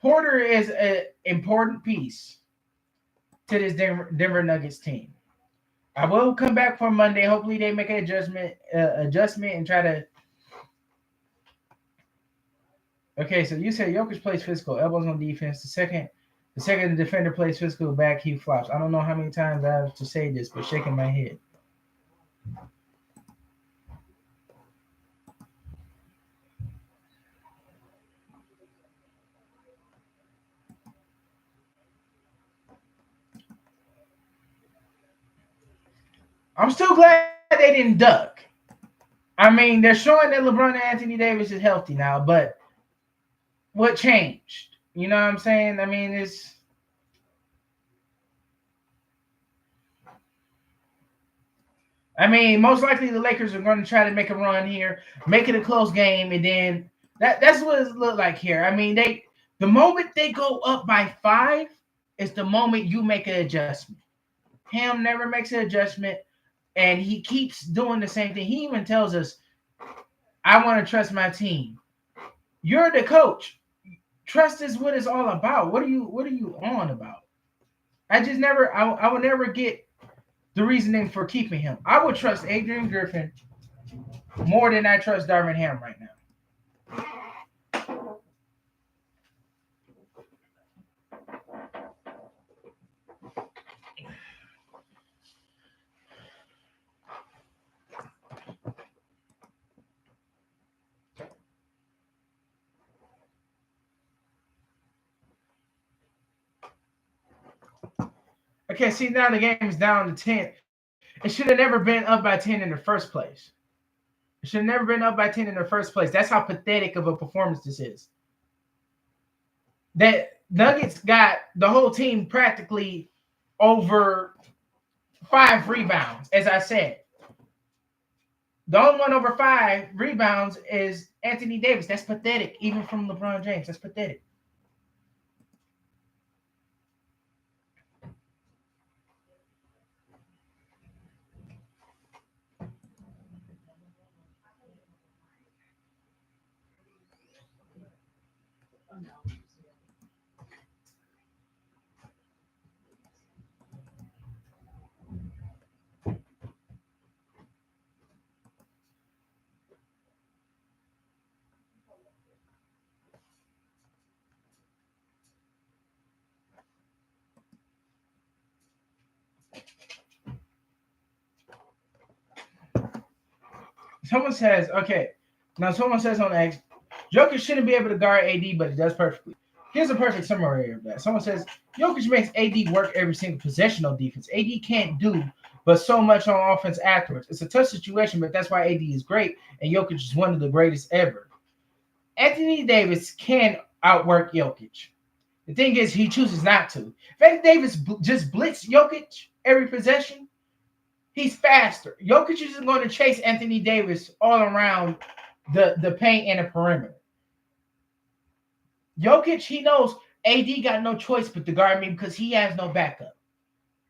Porter is an important piece to this Denver Nuggets team. I will come back for Monday. Hopefully, they make an adjustment and try to. Okay, so you said Jokic plays physical, elbows on defense. The second defender plays physical back, he flops. I don't know how many times I have to say this, but shaking my head. I'm still glad they didn't duck. I mean, they're showing that LeBron and Anthony Davis is healthy now, but what changed? You know what I'm saying? I mean, it's. I mean, most likely the Lakers are going to try to make a run here, make it a close game, and then that's what it looked like here. I mean, the moment they go up by 5 is the moment you make an adjustment. Ham never makes an adjustment, and he keeps doing the same thing. He even tells us, "I want to trust my team." You're the coach. Trust is what it's all about. What are you on about? I just never. I will never get the reasoning for keeping him. I would trust Adrian Griffin more than I trust Darvin Ham right now. Okay, see now the game is down to 10. It should have never been up by 10 in the first place. It should have never been up by 10 in the first place. That's how pathetic of a performance this is. That Nuggets got the whole team practically over 5 rebounds, as I said. The only one over 5 rebounds is Anthony Davis. That's pathetic. Even from LeBron James, that's pathetic. Someone says, okay, now someone says on X, Jokic shouldn't be able to guard AD, but he does perfectly. Here's a perfect summary of that. Someone says, Jokic makes AD work every single possession on defense. AD can't do but so much on offense afterwards. It's a tough situation, but that's why AD is great, and Jokic is one of the greatest ever. Anthony Davis can outwork Jokic. The thing is, he chooses not to. If Anthony Davis just blitz Jokic every possession, he's faster. Jokic isn't going to chase Anthony Davis all around the paint and the perimeter. Jokic, he knows AD got no choice but to guard me because he has no backup.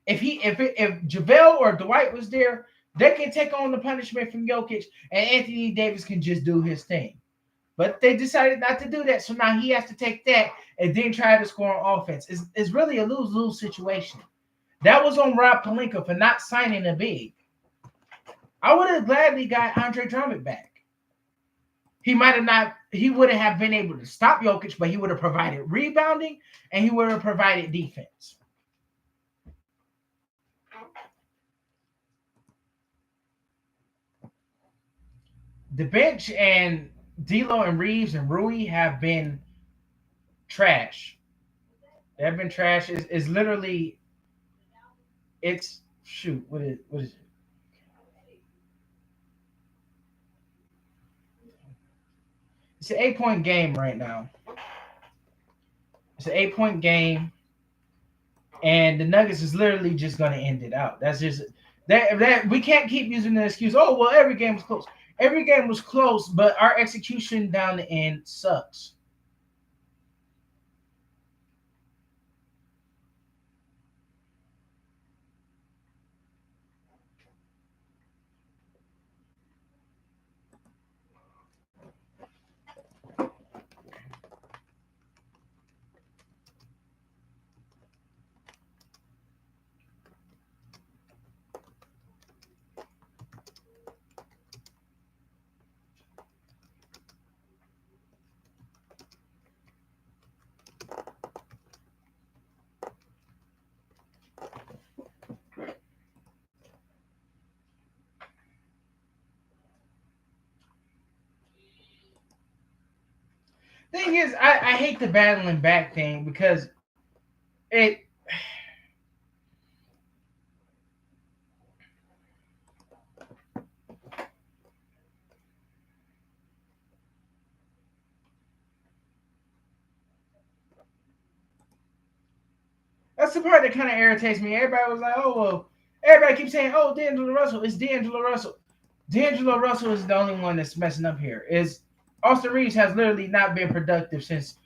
If JaVale or Dwight was there, they can take on the punishment from Jokic, and Anthony Davis can just do his thing. But they decided not to do that, so now he has to take that and then try to score on offense. It's really a lose-lose situation. That was on Rob Pelinka for not signing a big. I would have gladly got Andre Drummond back. He might have not. He wouldn't have been able to stop Jokic, but he would have provided rebounding and he would have provided defense. The bench and D'Lo and Reeves and Rui have been trash. They have been trash. It's literally. It's shoot. What is it? It's an 8-point game right now. It's an 8-point game, and the Nuggets is literally just going to end it out. That's just that we can't keep using the excuse. Oh well, every game was close. Every game was close, but our execution down the end sucks. Thing is, I hate the battling back thing because it. That's the part that kind of irritates me. Everybody was like, "Oh well," everybody keeps saying, "Oh, D'Angelo Russell, it's D'Angelo Russell." D'Angelo Russell is the only one that's messing up here. Is Austin Reeves has literally not been productive since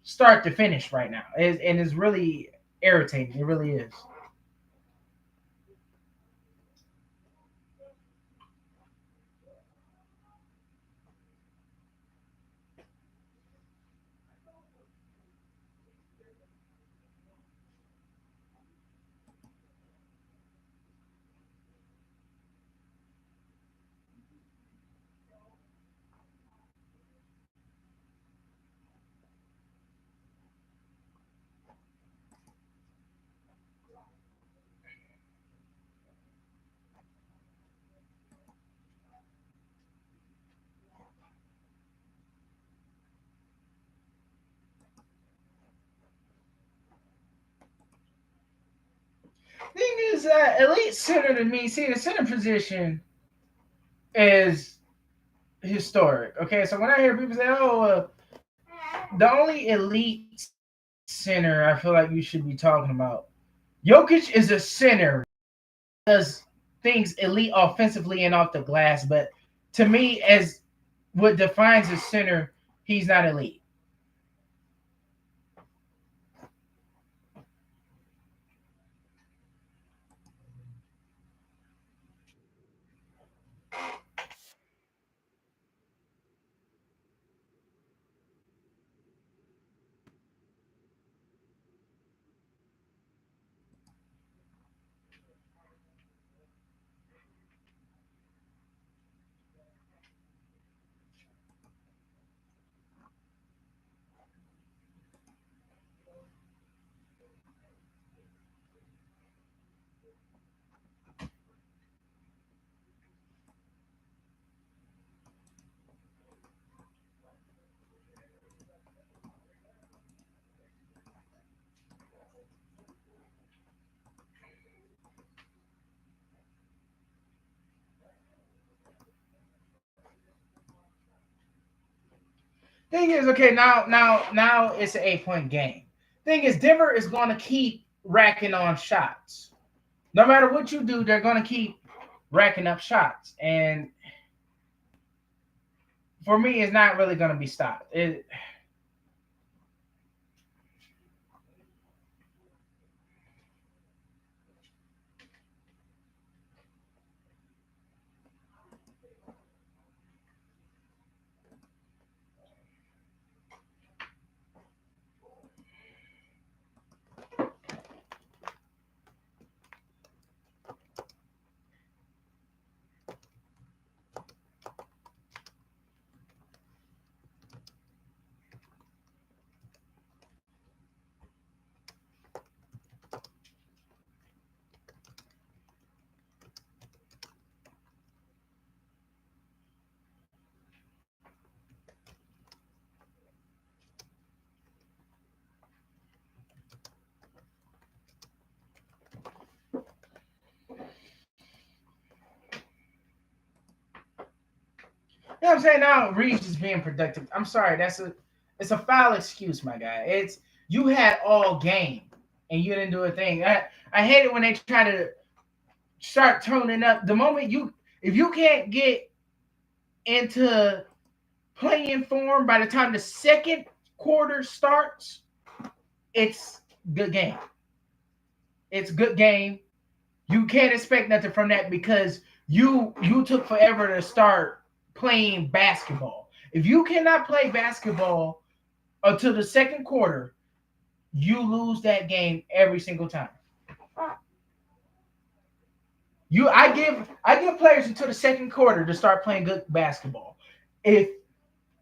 start to finish right now, and it's really irritating. It really is. Thing is, elite center to me, see the center position is historic. Okay, so when I hear people say, "Oh, the only elite center," I feel like you should be talking about Jokic is a center, does things elite offensively and off the glass, but to me, as what defines a center, he's not elite. Thing is, okay, now it's an 8 point game. Thing is, Denver is going to keep racking on shots. No matter what you do, they're going to keep racking up shots, and for me, it's not really going to be stopped. You know what I'm saying? Now Reeves is being productive. I'm sorry, it's a foul excuse, my guy. It's you had all game and you didn't do a thing. I hate it when they try to start toning up. The moment you if you can't get into playing form by the time the second quarter starts, it's good game. It's good game. You can't expect nothing from that because you took forever to start playing basketball. If you cannot play basketball until the second quarter, you lose that game every single time. I give players until the second quarter to start playing good basketball. If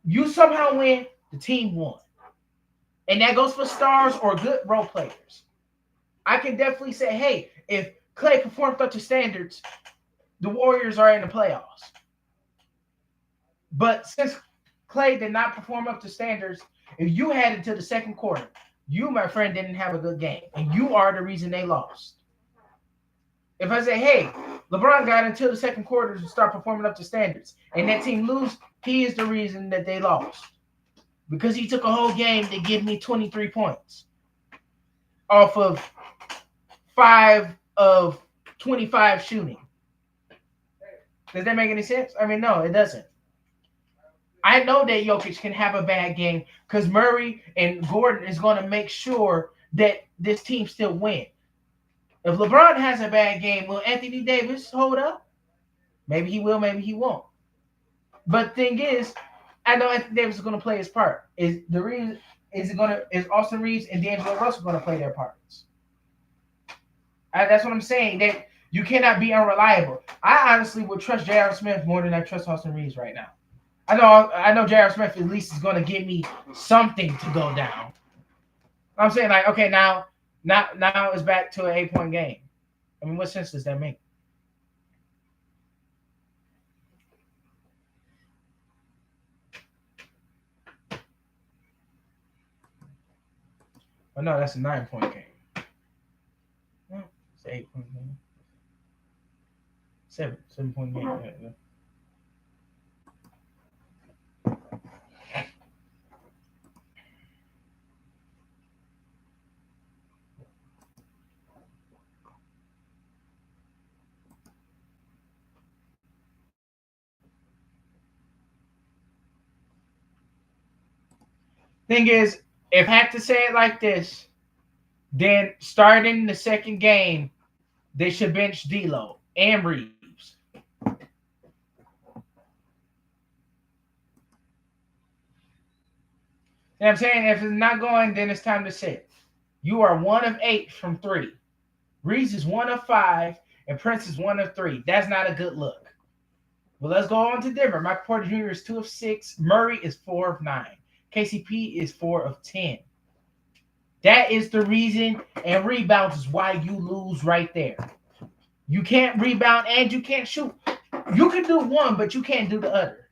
you somehow win, the team won. And that goes for stars or good role players. I can definitely say, hey, if Clay performed up to standards, the Warriors are in the playoffs. But since Clay did not perform up to standards, if you had until the second quarter, you, my friend, didn't have a good game, and you are the reason they lost. If I say, hey, LeBron got until the second quarter to start performing up to standards, and that team lose, he is the reason that they lost. Because he took a whole game to give me 23 points off of 5 of 25 shooting. Does that make any sense? I mean, no, it doesn't. I know that Jokic can have a bad game because Murray and Gordon is going to make sure that this team still win. If LeBron has a bad game, will Anthony Davis hold up? Maybe he will, maybe he won't. But thing is, I know Anthony Davis is going to play his part. Is Austin Reeves and D'Angelo Russell going to play their parts? That's what I'm saying. That you cannot be unreliable. I honestly would trust J.R. Smith more than I trust Austin Reeves right now. I know J.R. Smith at least is going to give me something to go down. I'm saying like, okay, now it's back to an 8 point game. I mean, what sense does that make? Oh no, that's a 9 point game. No, it's an 8 point game. 7 point game. Yeah, yeah. Thing is, if I had to say it like this, then starting the second game, they should bench D'Lo and Reeves. You know what I'm saying? If it's not going, then it's time to sit. You are 1 of 8 from three. Reeves is 1 of 5, and Prince is 1 of 3. That's not a good look. Well, let's go on to Denver. Michael Porter Jr. is 2 of 6. Murray is 4 of 9. KCP is 4 of 10. That is the reason, and rebounds is why you lose right there. You can't rebound and you can't shoot. You can do one, but you can't do the other.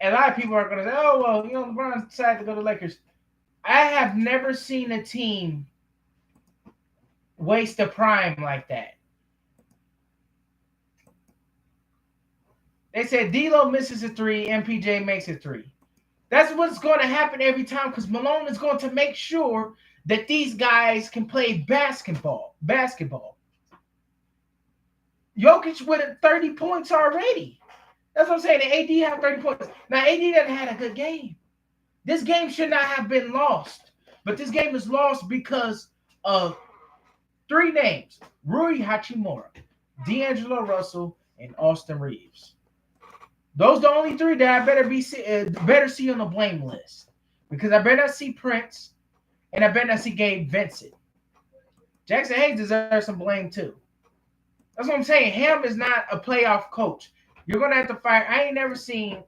A lot of people are gonna say, "Oh well, LeBron decided to go to Lakers." I have never seen a team waste a prime like that. They said D'Lo misses a three, MPJ makes a three. That's what's going to happen every time because Malone is going to make sure that these guys can play basketball. Jokic with 30 points already. That's what I'm saying. And AD have 30 points. Now AD doesn't had a good game. This game should not have been lost, but this game is lost because of three names: Rui Hachimura, D'Angelo Russell, and Austin Reeves. Those the only three that I better see on the blame list because I better not see Prince and I better not see Gabe Vincent. Jackson Hayes deserves some blame too. That's what I'm saying. Ham is not a playoff coach. You're gonna have to fire. I ain't never seen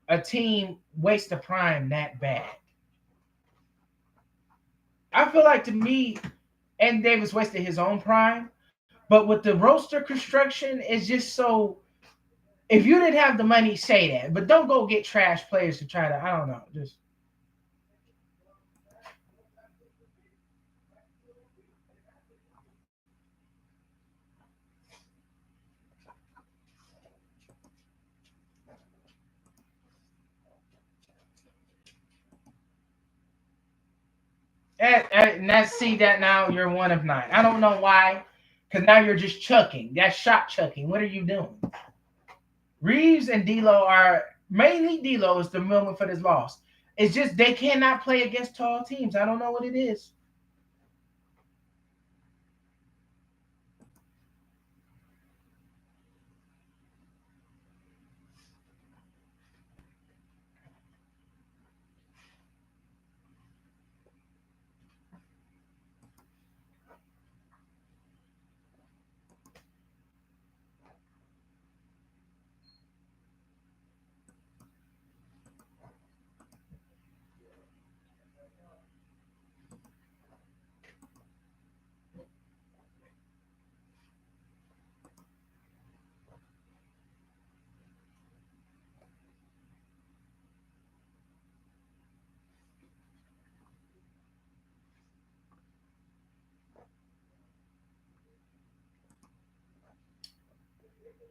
a team waste a prime that bad. I feel like to me, Anthony Davis wasted his own prime, but with the roster construction, it's just so. If you didn't have the money, say that, but don't go get trash players to try to. I don't know. Just and that's see that now you're 1 of 9. I don't know why, because now you're just chucking. That's shot chucking. What are you doing? Reeves and D'Lo are mainly D'Lo is the moment for this loss. It's just they cannot play against tall teams. I don't know what it is.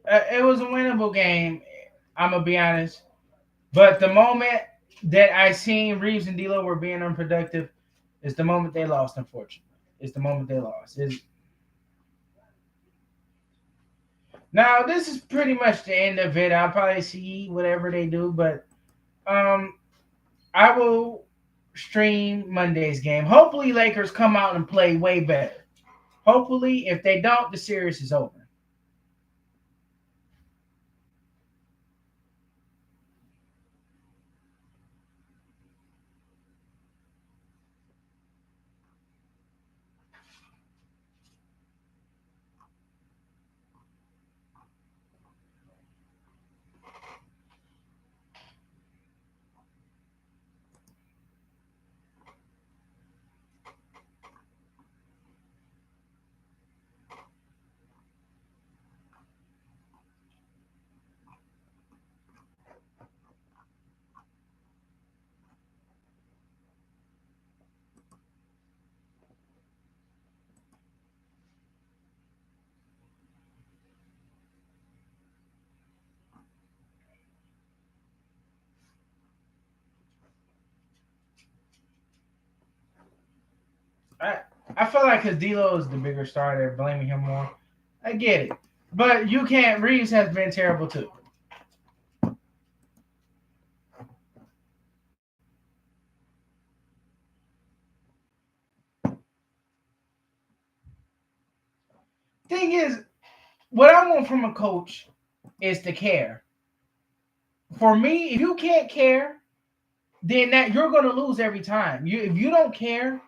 It was a winnable game. I'm gonna be honest, but the moment that I seen Reeves and D'Lo were being unproductive is the moment they lost. Unfortunately, it's the moment they lost. Now this is pretty much the end of it. I'll probably see whatever they do, but um, I will stream Monday's game. Hopefully, Lakers come out and play way better. Hopefully, if they don't, the series is over. I I feel like because D'Lo is the bigger star, they're blaming him more. I get it, but you can't. Reeves has been terrible too. Thing is, what I want from a coach is to care. For me, if you can't care, then that you're gonna lose every time. You if you don't care,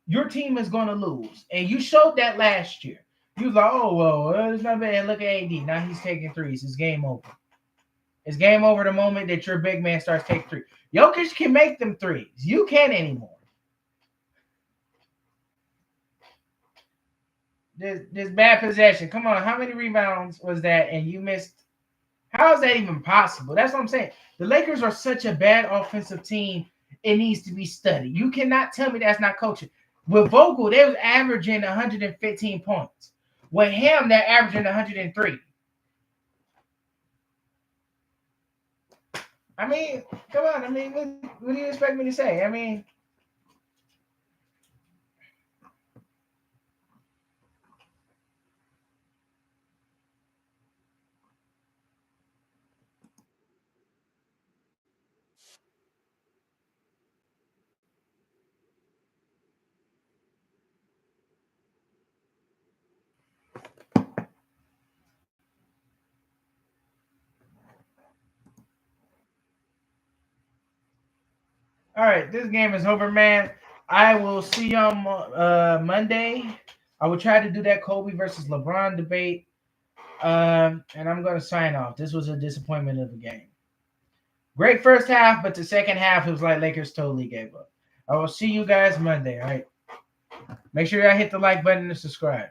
your team is gonna lose, and you showed that last year. You was like, oh well, it's not bad. Look at AD. Now he's taking threes. It's game over. It's game over the moment that your big man starts taking three. Jokic can make them threes. You can't anymore. This bad possession. Come on, how many rebounds was that? And you missed. How is that even possible? That's what I'm saying. The Lakers are such a bad offensive team. It needs to be studied. You cannot tell me that's not coaching. With Vogel, they was averaging 115 points. With him, they're averaging 103. I mean, come on. I mean, what do you expect me to say? I mean, all right, this game is over, man. I will see you on Monday. I will try to do that Kobe versus LeBron debate. And I'm going to sign off. This was a disappointment of a game. Great first half, but the second half, it was like Lakers totally gave up. I will see you guys Monday. All right. Make sure y'all hit the like button and subscribe.